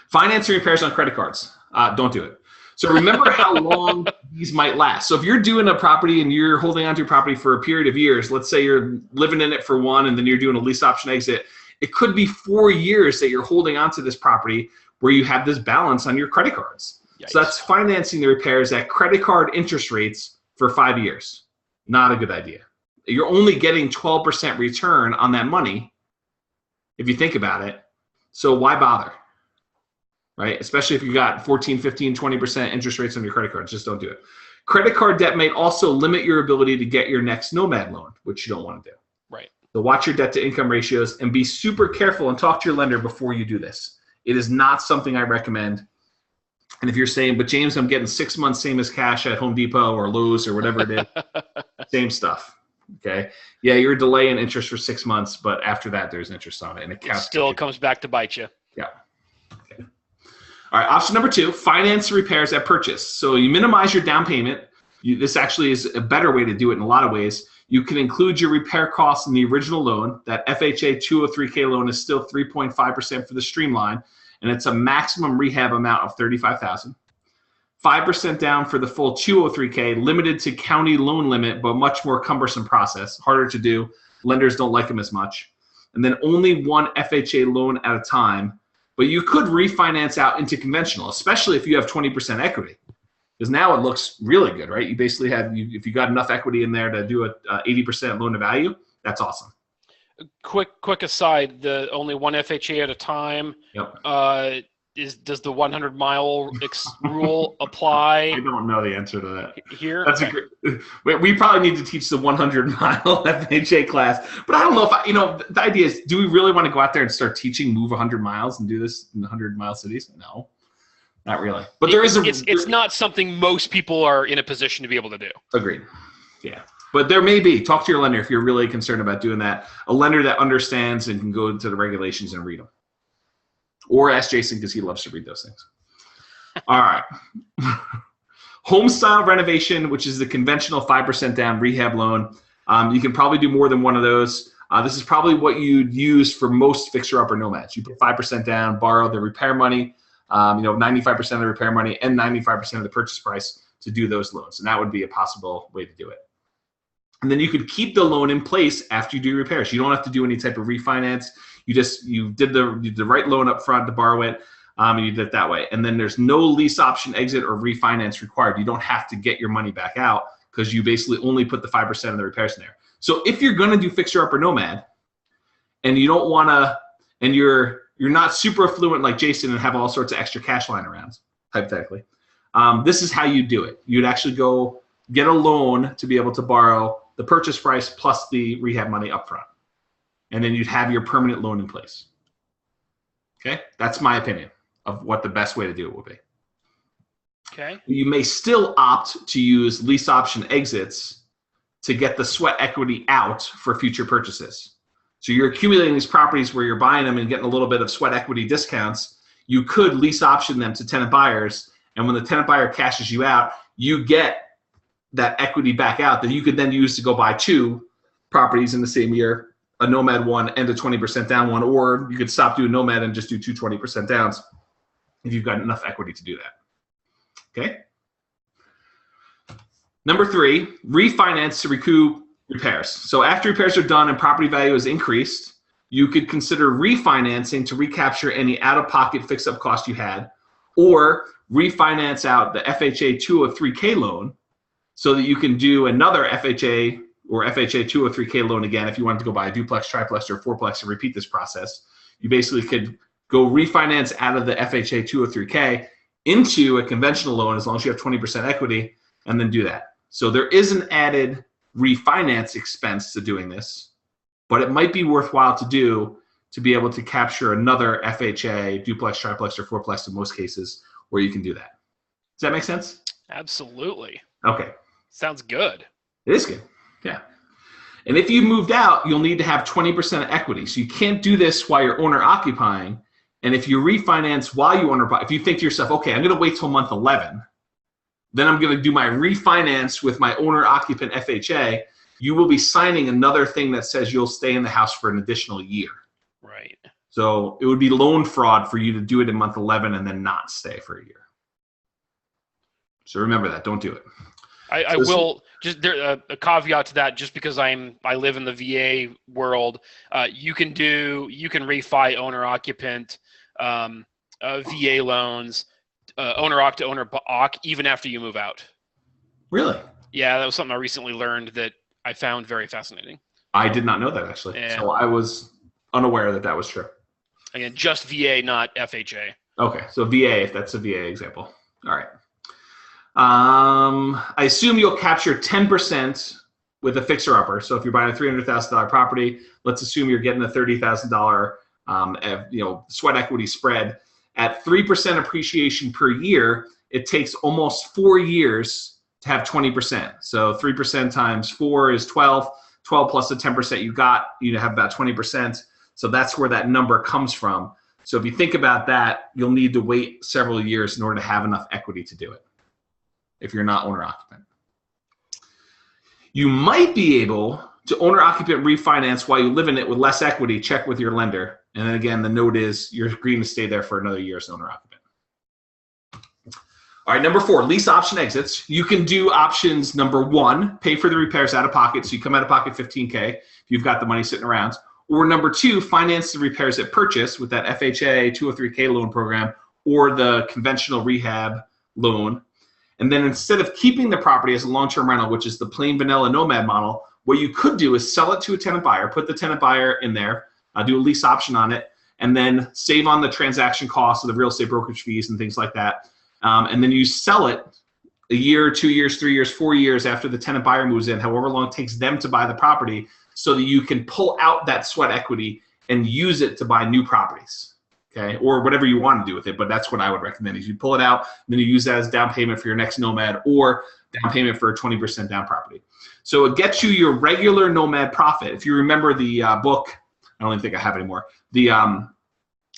Financing repairs on credit cards. Don't do it. So remember how long these might last. So if you're doing a property and you're holding onto your property for a period of years, let's say you're living in it for one and then you're doing a lease option exit, it could be 4 years that you're holding onto this property where you have this balance on your credit cards. Yikes. So that's financing the repairs at credit card interest rates for 5 years. Not a good idea. You're only getting 12% return on that money if you think about it. So why bother? Right? Especially if you got 14, 15, 20% interest rates on your credit cards. Just don't do it. Credit card debt may also limit your ability to get your next Nomad loan, which you don't want to do. Right. So watch your debt to income ratios and be super careful and talk to your lender before you do this. It is not something I recommend. And if you're saying, but James, I'm getting 6 months same as cash at Home Depot or Lowe's or whatever it is, same stuff. Okay. Yeah, you're delaying interest for 6 months, but after that, there's interest on it, and it still comes back to bite you. Yeah. Okay. All right. Option number 2: finance repairs at purchase. So you minimize your down payment. This actually is a better way to do it in a lot of ways. You can include your repair costs in the original loan. That FHA 203K loan is still 3.5% for the streamline, and it's a maximum rehab amount of $35,000. 5% down for the full 203K, limited to county loan limit, but much more cumbersome process, harder to do. Lenders don't like them as much. And then only one FHA loan at a time. But you could refinance out into conventional, especially if you have 20% equity. Because now it looks really good, right? You basically have, if you got enough equity in there to do a 80% loan to value, that's awesome. Quick aside, the only one FHA at a time. Yep. Does the 100-mile rule apply? I don't know the answer to that. Here? That's okay. We probably need to teach the 100-mile FHA class. But I don't know if, the idea is, do we really want to go out there and start teaching move 100 miles and do this in 100-mile cities? No, not really. But it's not something most people are in a position to be able to do. Agreed. Yeah. But there may be, talk to your lender if you're really concerned about doing that. A lender that understands and can go into the regulations and read them. Or ask Jason because he loves to read those things. All right. Home style renovation, which is the conventional 5% down rehab loan. You can probably do more than one of those. This is probably what you'd use for most fixer-upper nomads. You put 5% down, borrow the repair money, 95% of the repair money and 95% of the purchase price to do those loans. And that would be a possible way to do it. And then you could keep the loan in place after you do repairs. You don't have to do any type of refinance. You did the right loan up front to borrow it, and you did it that way. And then there's no lease option exit or refinance required. You don't have to get your money back out because you basically only put the 5% of the repairs in there. So if you're going to do fixer upper nomad, and you don't want to, and you're not super affluent like Jason and have all sorts of extra cash lying around, hypothetically, this is how you do it. You'd actually go get a loan to be able to borrow the purchase price plus the rehab money up front. And then you'd have your permanent loan in place. Okay? That's my opinion of what the best way to do it would be. Okay. You may still opt to use lease option exits to get the sweat equity out for future purchases. So you're accumulating these properties where you're buying them and getting a little bit of sweat equity discounts. You could lease option them to tenant buyers, and when the tenant buyer cashes you out, you get that equity back out that you could then use to go buy 2 properties in the same year, a Nomad one and a 20% down one, or you could stop doing Nomad and just do 2 20% downs if you've got enough equity to do that. Okay. Number 3, refinance to recoup repairs. So after repairs are done and property value is increased, you could consider refinancing to recapture any out-of-pocket fix-up cost you had, or refinance out the FHA 203K loan so that you can do another FHA or FHA 203K loan again if you wanted to go buy a duplex, triplex, or fourplex and repeat this process. You basically could go refinance out of the FHA 203K into a conventional loan as long as you have 20% equity, and then do that. So there is an added refinance expense to doing this, but it might be worthwhile to do to be able to capture another FHA, duplex, triplex, or fourplex in most cases where you can do that. Does that make sense? Absolutely. Okay. Sounds good. It is good. Yeah. And if you moved out, you'll need to have 20% equity. So you can't do this while you're owner occupying. And if you refinance while you owner, if you think to yourself, okay, I'm going to wait till month 11, then I'm going to do my refinance with my owner occupant FHA, you will be signing another thing that says you'll stay in the house for an additional year. Right. So it would be loan fraud for you to do it in month 11 and then not stay for a year. So remember that. Don't do it. I will just a caveat to that, just because I live in the VA world. You can refi owner occupant VA loans, owner occ to owner occ, even after you move out. Really? Yeah, that was something I recently learned that I found very fascinating. I did not know that, actually. Yeah. So I was unaware that was true. Again, just VA, not FHA. Okay, so VA, if that's a VA example. All right. I assume you'll capture 10% with a fixer-upper. So if you're buying a $300,000 property, let's assume you're getting a $30,000 sweat equity spread. At 3% appreciation per year, it takes almost 4 years to have 20%. So 3% times 4 is 12. 12 plus the 10% you got, you have about 20%. So that's where that number comes from. So if you think about that, you'll need to wait several years in order to have enough equity to do it if you're not owner-occupant. You might be able to owner-occupant refinance while you live in it with less equity. Check with your lender. And then again, the note is you're agreeing to stay there for another year as owner-occupant. All right, number 4, lease option exits. You can do options number 1, pay for the repairs out of pocket. So you come out of pocket $15K if you've got the money sitting around. Or number 2, finance the repairs at purchase with that FHA 203K loan program or the conventional rehab loan. And then instead of keeping the property as a long-term rental, which is the plain vanilla Nomad model, what you could do is sell it to a tenant buyer, put the tenant buyer in there, do a lease option on it, and then save on the transaction costs of the real estate brokerage fees and things like that. And then you sell it a year, 2 years, 3 years, 4 years after the tenant buyer moves in, however long it takes them to buy the property, so that you can pull out that sweat equity and use it to buy new properties. Okay, or whatever you want to do with it, but that's what I would recommend is you pull it out, and then you use that as down payment for your next Nomad or down payment for a 20% down property. So it gets you your regular Nomad profit. If you remember the book, I don't even think I have it anymore, the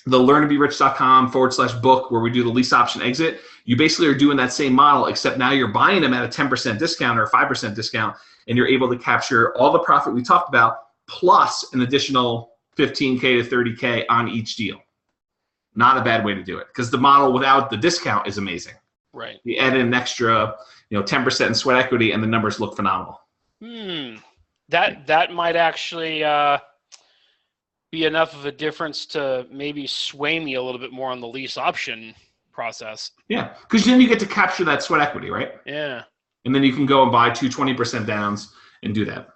learntoberich.com/book where we do the lease option exit, you basically are doing that same model, except now you're buying them at a 10% discount or a 5% discount, and you're able to capture all the profit we talked about plus an additional 15K to 30K on each deal. Not a bad way to do it, because the model without the discount is amazing. Right. You add in an extra, 10% in sweat equity, and the numbers look phenomenal. That might actually be enough of a difference to maybe sway me a little bit more on the lease option process. Yeah, because then you get to capture that sweat equity, right? Yeah. And then you can go and buy 2 20% downs and do that.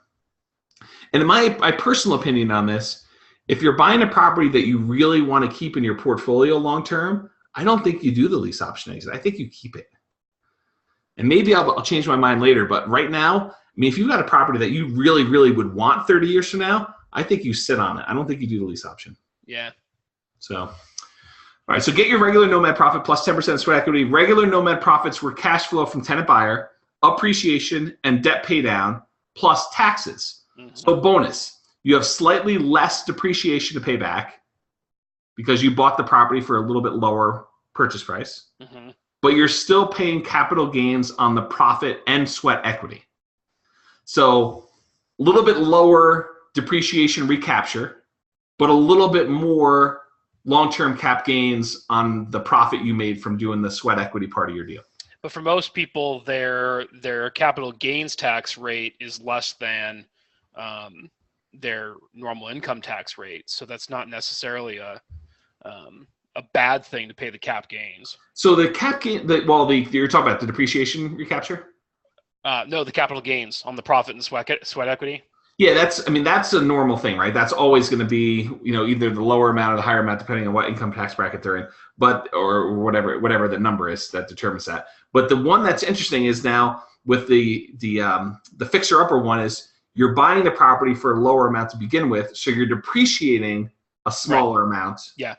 And in my personal opinion on this, if you're buying a property that you really want to keep in your portfolio long term, I don't think you do the lease option exit. I think you keep it. And maybe I'll change my mind later, but right now, if you've got a property that you really, really would want 30 years from now, I think you sit on it. I don't think you do the lease option. Yeah. So, All right, so get your regular Nomad profit plus 10% sweat equity. Regular Nomad profits were cash flow from tenant buyer, appreciation, and debt pay down, plus taxes. So bonus, you have slightly less depreciation to pay back because you bought the property for a little bit lower purchase price, but you're still paying capital gains on the profit and sweat equity. So a little bit lower depreciation recapture, but a little bit more long-term cap gains on the profit you made from doing the sweat equity part of your deal. But for most people, their capital gains tax rate is less than their normal income tax rate. So that's not necessarily a bad thing to pay the cap gains. So the cap gain, you're talking about the depreciation recapture? No, the capital gains on the profit and sweat equity. Yeah, that's a normal thing, right? That's always going to be, either the lower amount or the higher amount, depending on what income tax bracket they're in, or whatever the number is that determines that. But the one that's interesting is now with the fixer upper one is you're buying the property for a lower amount to begin with, so you're depreciating a smaller amount. Yeah.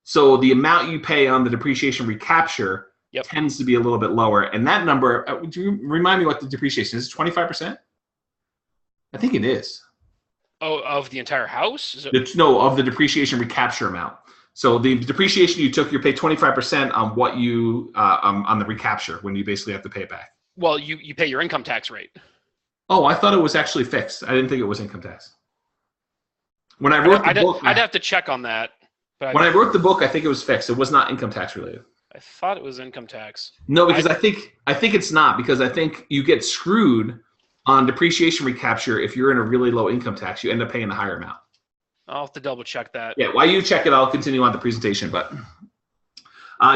So the amount you pay on the depreciation recapture tends to be a little bit lower, and that number. Would you remind me what the depreciation is? 25%. I think it is. Oh, of the entire house? No, of the depreciation recapture amount. So the depreciation you took, you pay 25% on what you on the recapture when you basically have to pay it back. Well, you pay your income tax rate. Oh, I thought it was actually fixed. I didn't think it was income tax. When I wrote the book, I'd have to check on that. But when I wrote the book, I think it was fixed. It was not income tax related. I thought it was income tax. No, because I think it's not, because I think you get screwed on depreciation recapture. If you're in a really low income tax, you end up paying a higher amount. I'll have to double check that. Yeah, while you check it, I'll continue on the presentation. But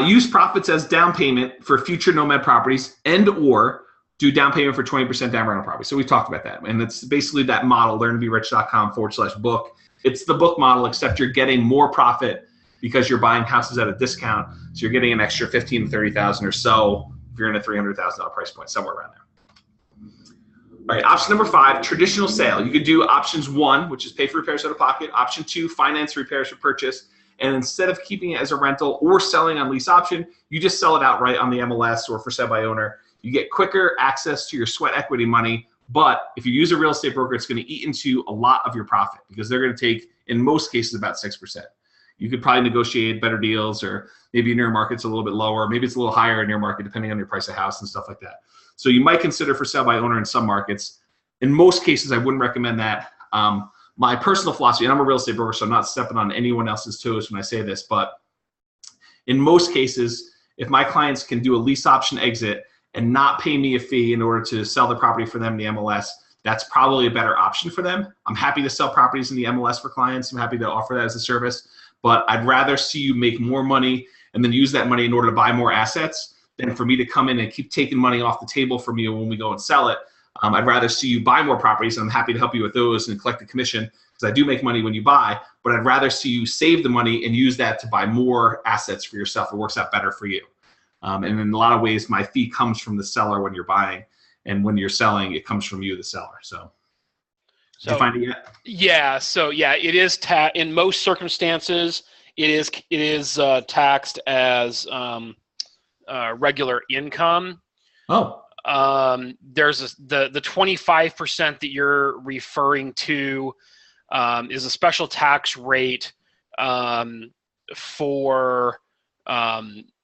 use profits as down payment for future Nomad properties or do down payment for 20% down rental property. So we talked about that. And it's basically that model, learntoberichcom.com/book. It's the book model, except you're getting more profit because you're buying houses at a discount. So you're getting an extra $15,000 to $30,000 or so if you're in a $300,000 price point, somewhere around there. All right, option number 5, traditional sale. You could do options 1, which is pay for repairs out of pocket. Option 2, finance repairs for purchase. And instead of keeping it as a rental or selling on lease option, you just sell it outright on the MLS or for sale by owner. You get quicker access to your sweat equity money. But if you use a real estate broker, it's going to eat into a lot of your profit because they're going to take, in most cases, about 6%. You could probably negotiate better deals, or maybe in your market's a little bit lower. Maybe it's a little higher in your market, depending on your price of house and stuff like that. So you might consider for sale by owner in some markets. In most cases, I wouldn't recommend that. My personal philosophy, and I'm a real estate broker, so I'm not stepping on anyone else's toes when I say this, but in most cases, if my clients can do a lease option exit and not pay me a fee in order to sell the property for them in the MLS, that's probably a better option for them. I'm happy to sell properties in the MLS for clients. I'm happy to offer that as a service, but I'd rather see you make more money and then use that money in order to buy more assets than for me to come in and keep taking money off the table from you when we go and sell it. I'd rather see you buy more properties, and I'm happy to help you with those and collect the commission because I do make money when you buy, but I'd rather see you save the money and use that to buy more assets for yourself. It works out better for you. And in a lot of ways, my fee comes from the seller when you're buying, and when you're selling, it comes from you, the seller. So did you find it yet? Yeah. So yeah, it is in most circumstances, it is taxed as regular income. Oh. There's the 25% that you're referring to is a special tax rate for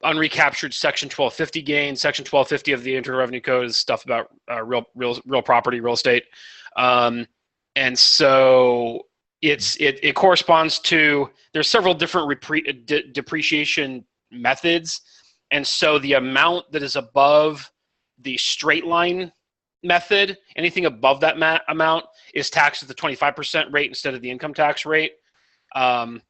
unrecaptured Section 1250 gains. Section 1250 of the Internal Revenue Code is stuff about real property, real estate, and so it corresponds to. There's several different depreciation methods, and so the amount that is above the straight line method, anything above that amount is taxed at the 25% rate instead of the income tax rate. And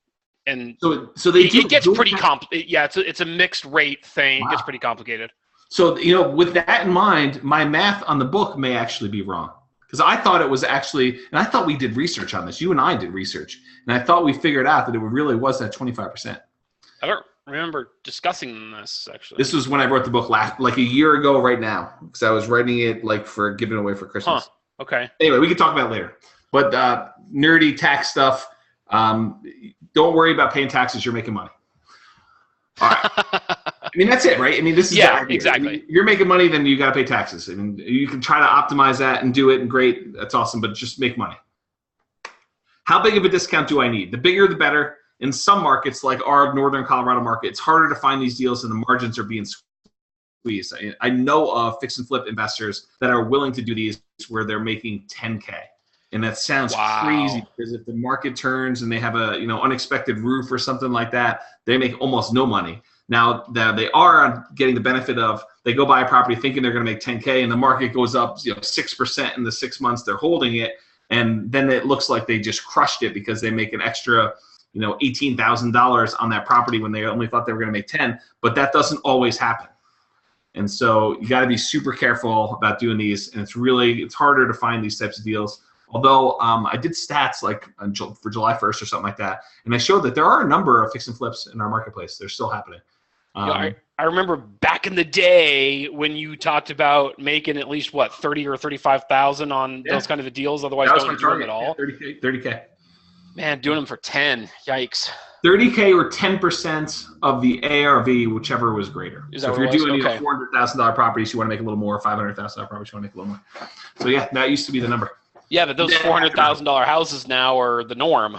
so it gets pretty complicated. Yeah, it's a mixed rate thing. Wow. It gets pretty complicated. So, with that in mind, my math on the book may actually be wrong, because I thought it was actually, and I thought we did research on this. You and I did research, and I thought we figured out that it really was that 25%. I don't remember discussing this, actually. This was when I wrote the book like a year ago right now, because I was writing it for giving away for Christmas. Huh. Okay. Anyway, we can talk about it later. But nerdy tax stuff, don't worry about paying taxes. You're making money. All right. I mean, that's it, right? I mean, this is the idea. Exactly. I mean, you're making money, then you got to pay taxes. I mean, you can try to optimize that and do it, and great, that's awesome, but just make money. How big of a discount do I need? The bigger, the better. In some markets, like our Northern Colorado market, it's harder to find these deals, and the margins are being squeezed. I know of fix and flip investors that are willing to do these where they're making 10K. And that sounds crazy, because if the market turns and they have a unexpected roof or something like that, they make almost no money. Now that they are getting the benefit of, they go buy a property thinking they're going to make 10K, and the market goes up 6% in the 6 months they're holding it, and then it looks like they just crushed it because they make an extra $18,000 on that property when they only thought they were going to make 10. But that doesn't always happen. And so you got to be super careful about doing these, and it's harder to find these types of deals. Although I did stats like for July 1st or something like that, and I showed that there are a number of fix and flips in our marketplace. They're still happening. I remember back in the day when you talked about making at least 30 or 35,000 on those kind of deals. Otherwise, don't do them at all. 30K. Man, doing them for 10. Yikes. 30K or 10% of the ARV, whichever was greater. So if you're doing $400,000 properties, you want to make a little more. $500,000 properties, you want to make a little more. So yeah, that used to be the number. Yeah, but those $400,000 houses now are the norm.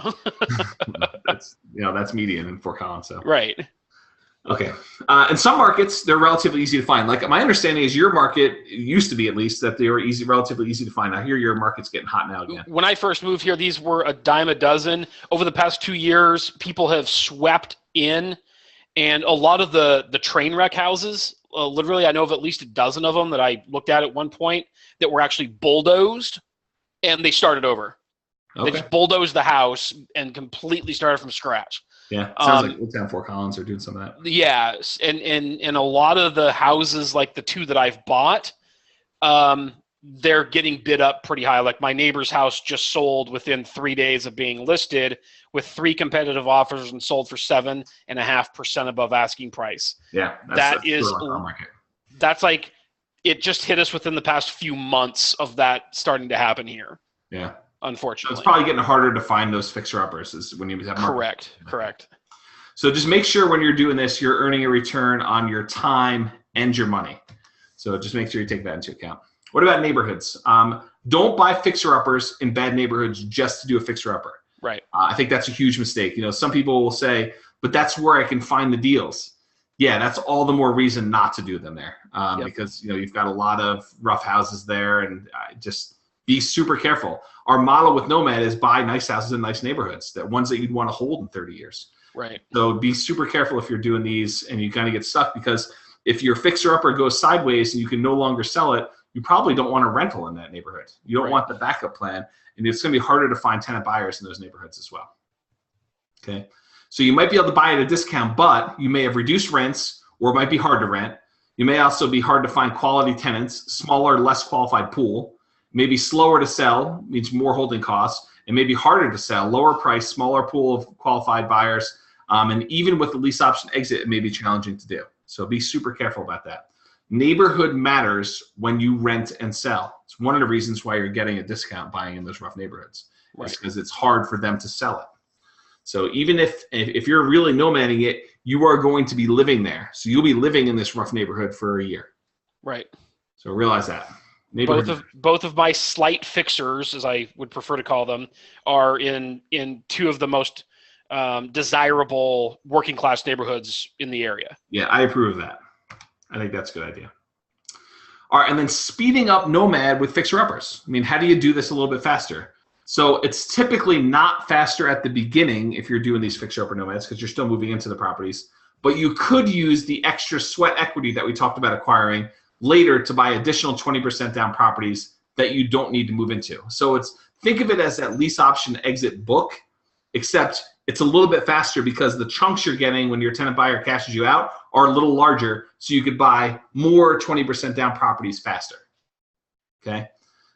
That's median in Fort Collins. So. Right. Okay. In some markets, they're relatively easy to find. Like my understanding is your market used to be, at least, that they were relatively easy to find. I hear your market's getting hot now again. When I first moved here, these were a dime a dozen. Over the past 2 years, people have swept in, and a lot of the train wreck houses, literally I know of at least a dozen of them that I looked at one point that were actually bulldozed, and they started over. Okay. They just bulldozed the house and completely started from scratch. Yeah, sounds like Old Town Fort Collins are doing some of that. Yeah, and a lot of the houses, like the two that I've bought, they're getting bid up pretty high. Like my neighbor's house just sold within 3 days of being listed with 3 competitive offers and sold for 7.5% above asking price. Yeah, that's like it just hit us within the past few months of that starting to happen here. Yeah. Unfortunately. So it's probably getting harder to find those fixer-uppers is when you have market. Correct. So just make sure when you're doing this, you're earning a return on your time and your money. So just make sure you take that into account. What about neighborhoods? Don't buy fixer-uppers in bad neighborhoods just to do a fixer-upper. Right. I think that's a huge mistake. Some people will say, but that's where I can find the deals. Yeah, that's all the more reason not to do them there because you've got a lot of rough houses there, and just be super careful. Our model with Nomad is buy nice houses in nice neighborhoods, that ones that you'd want to hold in 30 years. Right. So be super careful if you're doing these and you kind of get stuck, because if your fixer-upper goes sideways and you can no longer sell it, you probably don't want a rental in that neighborhood. You don't want the backup plan, and it's going to be harder to find tenant buyers in those neighborhoods as well. Okay. So you might be able to buy at a discount, but you may have reduced rents, or it might be hard to rent. You may also be hard to find quality tenants, smaller, less qualified pool. Maybe slower to sell, means more holding costs, and maybe harder to sell, lower price, smaller pool of qualified buyers, and even with the lease option exit, it may be challenging to do. So be super careful about that. Neighborhood matters when you rent and sell. It's one of the reasons why you're getting a discount buying in those rough neighborhoods, because it's hard for them to sell it. So even if you're really nomading it, you are going to be living there. So you'll be living in this rough neighborhood for a year. Right. So realize that. Both of my slight fixers, as I would prefer to call them, are in 2 of the most desirable working class neighborhoods in the area. Yeah, I approve of that. I think that's a good idea. All right, and then speeding up Nomad with fixer-uppers. I mean, how do you do this a little bit faster? So it's typically not faster at the beginning if you're doing these fixer-upper Nomads, because you're still moving into the properties. But you could use the extra sweat equity that we talked about acquiring later to buy additional 20% down properties that you don't need to move into. So think of it as that lease option exit book, except it's a little bit faster because the chunks you're getting when your tenant buyer cashes you out are a little larger, so you could buy more 20% down properties faster. Okay?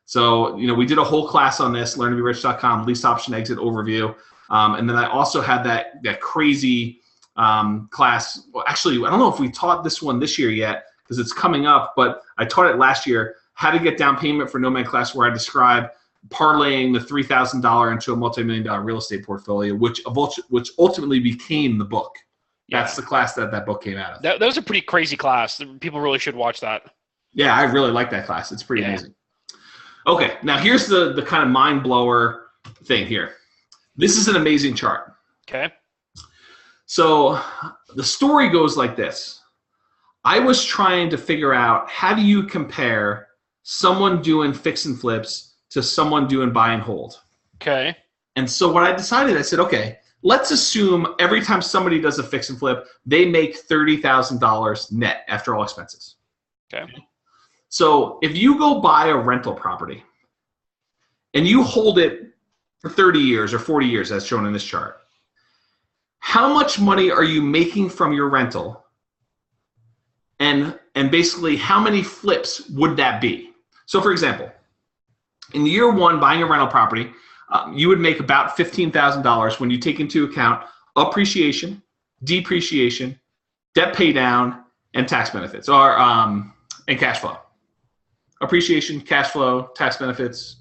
So, we did a whole class on this, learntoberiich.com, lease option exit overview. And then I also had that crazy class. Well, actually, I don't know if we taught this one this year yet, because it's coming up, but I taught it last year, how to get down payment for Nomad class, where I describe parlaying the $3,000 into a multi-million-dollar real estate portfolio, which ultimately became the book. That's the class that book came out of. That was a pretty crazy class. People really should watch that. Yeah, I really like that class. It's pretty amazing. Okay, now here's the kind of mind blower thing here. This is an amazing chart. Okay. So the story goes like this. I was trying to figure out, how do you compare someone doing fix and flips to someone doing buy and hold? Okay. And so what I decided, I said, okay, let's assume every time somebody does a fix and flip, they make $30,000 net after all expenses. Okay. So if you go buy a rental property and you hold it for 30 years or 40 years, as shown in this chart, how much money are you making from your rental? And basically, how many flips would that be? So for example, in year one, buying a rental property, you would make about $15,000 when you take into account appreciation, depreciation, debt pay down, and tax benefits, or and cash flow. Appreciation, cash flow, tax benefits,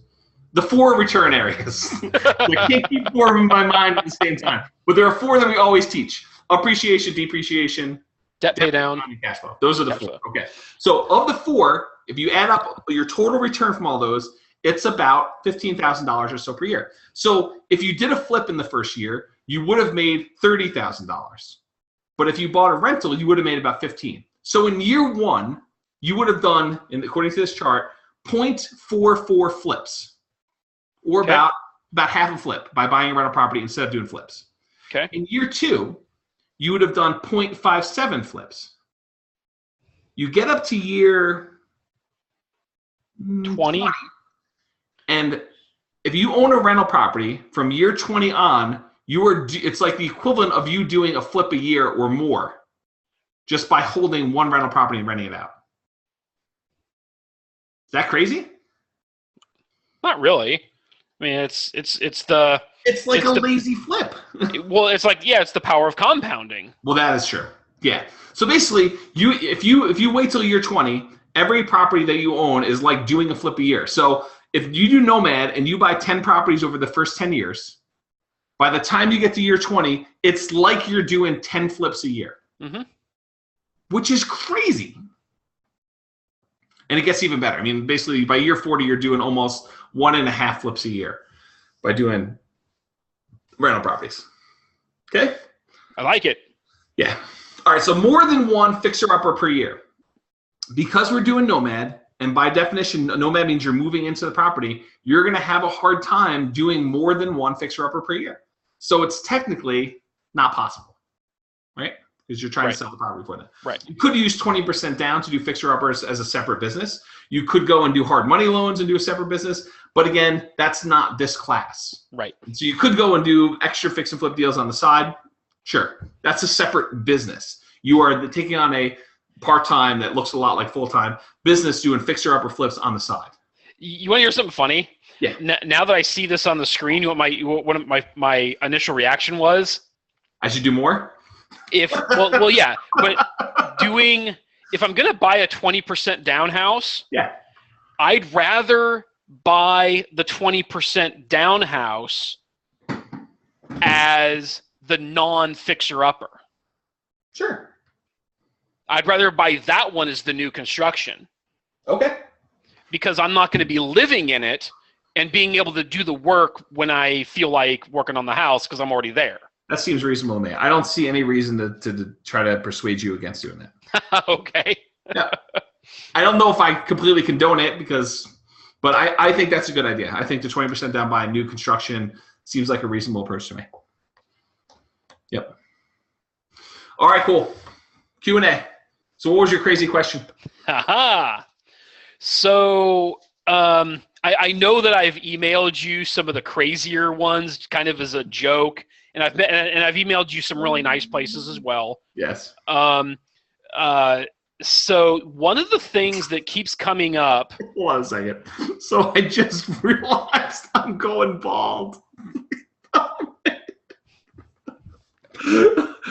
the 4 return areas. I can't keep 4 of them in my mind at the same time, but there are 4 that we always teach: appreciation, depreciation, debt pay down, and cash flow. Those are the 4. Okay. So of the 4, if you add up your total return from all those, it's about $15,000 or so per year. So if you did a flip in the first year, you would have made $30,000. But if you bought a rental, you would have made about $15,000. So in year one, you would have done, according to this chart, 0.44 flips, or about half a flip by buying a rental property instead of doing flips. Okay. In year two, you would have done 0.57 flips. You get up to year 20. And if you own a rental property from year 20 on, it's like the equivalent of you doing a flip a year or more just by holding one rental property and renting it out. Is that crazy? Not really. I mean, it's like a lazy flip. Well, it's like, it's the power of compounding. Well, that is true. Yeah. So basically, if you wait till year 20, every property that you own is like doing a flip a year. So if you do Nomad and you buy 10 properties over the first 10 years, by the time you get to year 20, it's like you're doing 10 flips a year, which is crazy. And it gets even better. I mean, basically, by year 40, you're doing almost 1.5 flips a year by doing rental properties. Okay? I like it. Yeah. All right, so more than one fixer-upper per year. Because we're doing Nomad, and by definition, Nomad means you're moving into the property, you're going to have a hard time doing more than one fixer-upper per year. So it's technically not possible, right? Because you're trying to sell the property for them. Right. You could use 20% down to do fixer-uppers as a separate business. You could go and do hard money loans and do a separate business. But again, that's not this class. Right. So you could go and do extra fix and flip deals on the side. Sure. That's a separate business. You are taking on a part-time that looks a lot like full-time business doing fixer-upper flips on the side. You want to hear something funny? Yeah. Now that I see this on the screen, you know what my initial reaction was? I should do more? Well, yeah. But if I'm going to buy a 20% down house, I'd rather buy the 20% down house as the non-fixer-upper. Sure. I'd rather buy that one as the new construction. Okay. Because I'm not going to be living in it and being able to do the work when I feel like working on the house because I'm already there. That seems reasonable to me. I don't see any reason to try to persuade you against doing that. Okay. Yeah. I don't know if I completely condone it but I think that's a good idea. I think the 20% down by new construction seems like a reasonable approach to me. Yep. All right, cool. Q&A. So what was your crazy question? So I know that I've emailed you some of the crazier ones kind of as a joke, and I've emailed you some really nice places as well. Yes. So one of the things that keeps coming up. Hold on a second. So I just realized I'm going bald.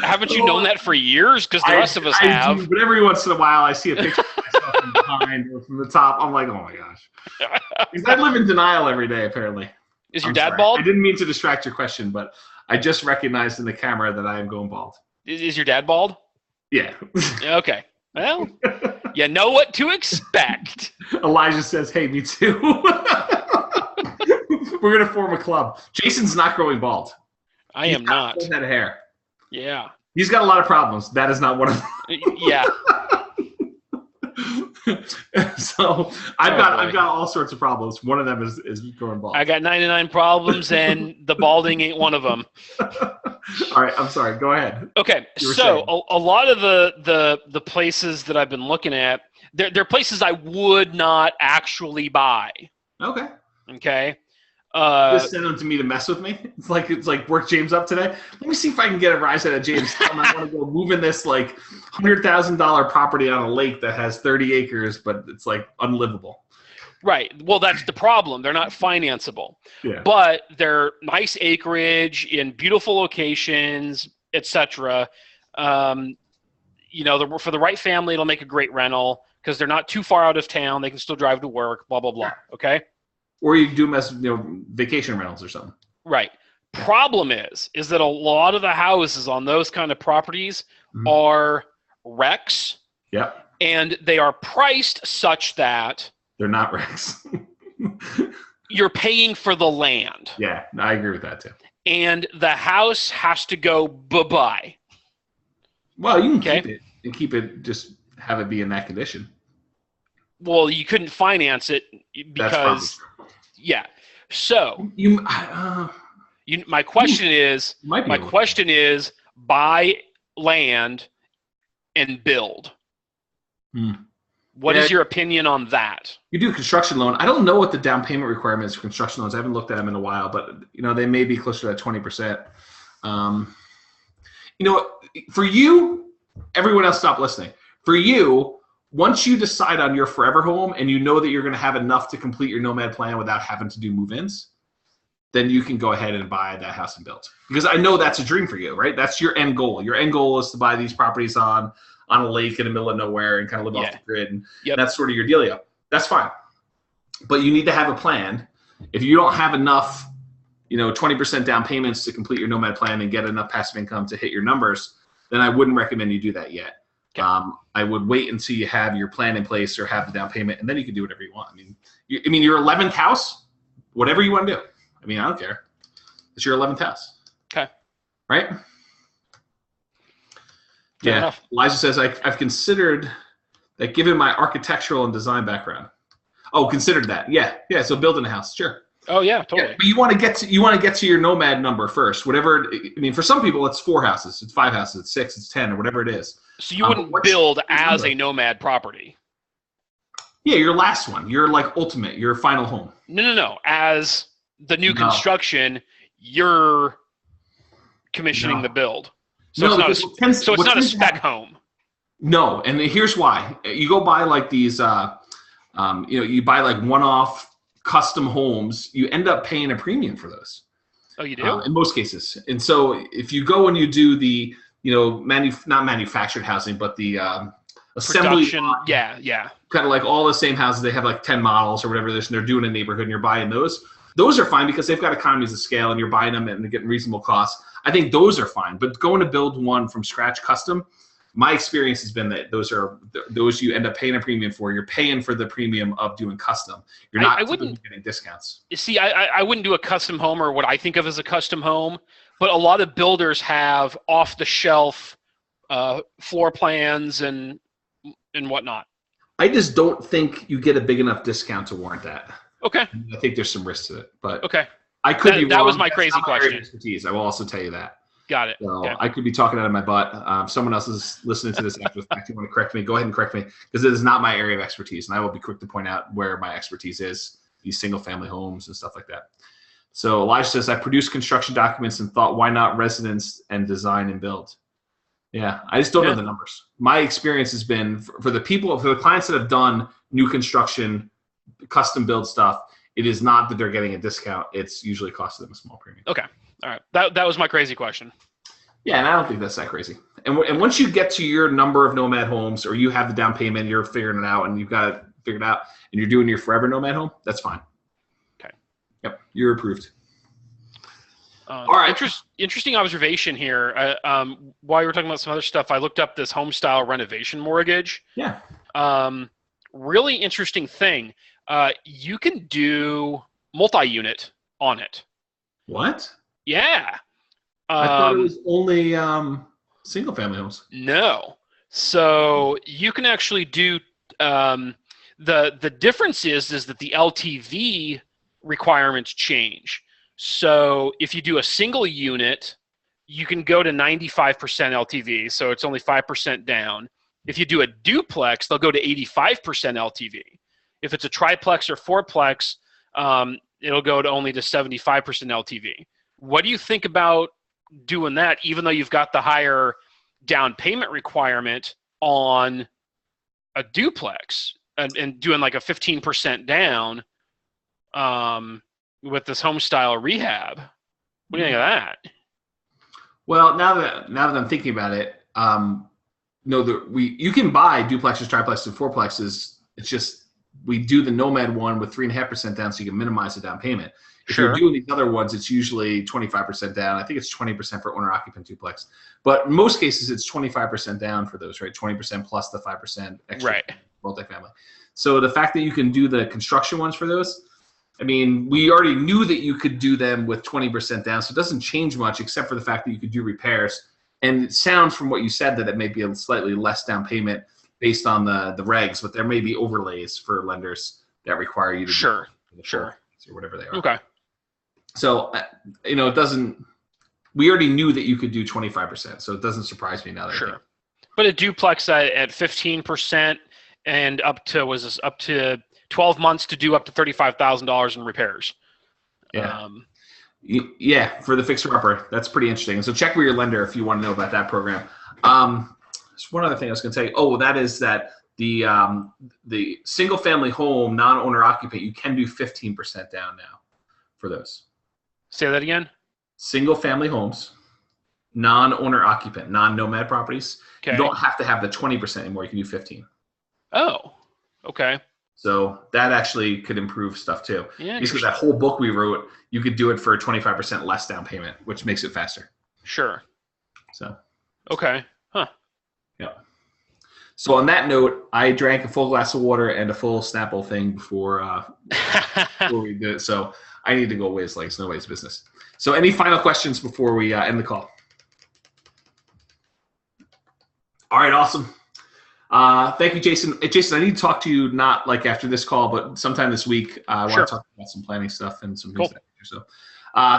Haven't you known that for years? Because the rest of us have. Do, but every once in a while, I see a picture of myself from behind or from the top. I'm like, oh my gosh. Because I live in denial every day, apparently. Is your dad bald? I didn't mean to distract your question, but I just recognized in the camera that I am going bald. Is your dad bald? Yeah. Okay. Well, you know what to expect. Elijah says, "Hey, me too." We're gonna form a club. Jason's not growing bald. I am not. He's got a head of hair. Yeah. He's got a lot of problems. That is not one of them. Yeah. So I've got all sorts of problems. One of them is growing bald. I got 99 problems, and the balding ain't one of them. All right, I'm sorry. Go ahead. Okay, so a lot of the places that I've been looking at, they're places I would not actually buy. Okay. Okay. Just send them to me to mess with me. It's like work James up today. Let me see if I can get a rise out of James. Tell him I want to go move in this like $100,000 property on a lake that has 30 acres, but it's like unlivable. Right. Well, that's the problem. They're not financeable. Yeah. But they're nice acreage in beautiful locations, etc. You know, for the right family, it'll make a great rental because they're not too far out of town. They can still drive to work. Blah blah blah. Okay. Or you do them as vacation rentals or something. Right. Problem is that a lot of the houses on those kind of properties are wrecks. Yeah. And they are priced such that they're not wrecks. You're paying for the land. Yeah, I agree with that too. And the house has to go bye-bye. Well, you can keep it, just have it be in that condition. Well, you couldn't finance it because, yeah. So my question is buy land and build. What is your opinion on that? You Okay. Right? Fair enough. Elijah says, I've considered that given my architectural and design background. Oh, considered that. Yeah. So building a house. Sure. Oh yeah, totally. Yeah, but you want to get to your Nomad number first. Whatever. For some people it's 4 houses, it's 5 houses, it's 6, it's 10, or whatever it is. So you wouldn't build as a Nomad property. Yeah, your last one. Your ultimate, your final home. No. As the new construction, you're commissioning the build. So it's not a spec home. No, and here's why. You go buy these, you buy one-off custom homes. You end up paying a premium for those. Oh, you do? In most cases. And so if you go and you do the, not manufactured housing, but the assembly. Production, yeah. Kind of like all the same houses. They have 10 models or whatever it is, and they're doing a neighborhood, and you're buying those. Those are fine because they've got economies of scale, and you're buying them and they're getting reasonable costs. I think those are fine, but going to build one from scratch custom, my experience has been that those you end up paying a premium for. You're paying for the premium of doing custom. You're not getting discounts. You see, I wouldn't do a custom home or what I think of as a custom home, but a lot of builders have off-the-shelf floor plans and whatnot. I just don't think you get a big enough discount to warrant that. Okay. I think there's some risk to it, but okay. I could be wrong. That was my crazy question. Expertise. I will also tell you that. Got it. So I could be talking out of my butt. Someone else is listening to this after the fact. You want to correct me? Go ahead and correct me because it is not my area of expertise, and I will be quick to point out where my expertise is. These single-family homes and stuff like that. So Elijah says, I produced construction documents and thought, why not residence and design and build? Yeah, I just don't know the numbers. My experience has been for the clients that have done new construction, custom build stuff, it is not that they're getting a discount. It's usually costing them a small premium. Okay. All right. That was my crazy question. Yeah, and I don't think that's that crazy. And once you get to your number of Nomad homes or you have the down payment, you're figuring it out and you've got it figured out and you're doing your forever Nomad home, that's fine. Okay. Yep, you're approved. All right. Interesting observation here. While you were talking about some other stuff, I looked up this home style renovation mortgage. Yeah. Really interesting thing. You can do multi-unit on it. What? Yeah. I thought it was only single family homes. No. So you can actually do the difference is that the LTV requirements change. So if you do a single unit, you can go to 95% LTV, so it's only 5% down. If you do a duplex, they'll go to 85% LTV. If it's a triplex or fourplex, it'll go to only to 75% LTV. What do you think about doing that, even though you've got the higher down payment requirement on a duplex and doing like a 15% down with this home style rehab? What do you think of that? Well, now that I'm thinking about it, you can buy duplexes, triplexes, and fourplexes. It's just we do the Nomad one with 3.5% down, so you can minimize the down payment. If you're doing these other ones, it's usually 25% down. I think it's 20% for owner-occupant duplex. But in most cases, it's 25% down for those, right? 20% plus the 5% extra multifamily. So the fact that you can do the construction ones for those, I mean, we already knew that you could do them with 20% down, so it doesn't change much except for the fact that you could do repairs. And it sounds from what you said that it may be a slightly less down payment based on the regs, but there may be overlays for lenders that require you to do or whatever they are. Okay. So, it doesn't – we already knew that you could do 25%, so it doesn't surprise me now. That But a duplex at 15% and up to 12 months to do up to $35,000 in repairs. Yeah. Yeah, for the fixer-upper. That's pretty interesting. And so check with your lender if you want to know about that program. There's one other thing I was going to tell you. Oh, that is that the single-family home, non-owner occupant, you can do 15% down now for those. Say that again? Single-family homes, non-owner occupant, non-nomad properties. Okay. You don't have to have the 20% anymore. You can do 15%. Oh, okay. So that actually could improve stuff too. Yeah, because that whole book we wrote, you could do it for a 25% less down payment, which makes it faster. Sure. So. Okay. Huh. Yeah. So on that note, I drank a full glass of water and a full Snapple thing before we did it. So I need to go away. It's like it's nobody's business. So any final questions before we end the call? All right. Awesome. Thank you, Jason. Jason, I need to talk to you not like after this call, but sometime this week. I want to talk about some planning stuff and some things. So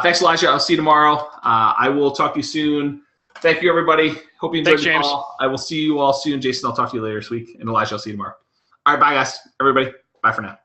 thanks, Elijah. I'll see you tomorrow. I will talk to you soon. Thank you, everybody. Hope you enjoyed the call. I will see you all soon. Jason, I'll talk to you later this week. And Elijah, I'll see you tomorrow. All right, bye, guys. Everybody, bye for now.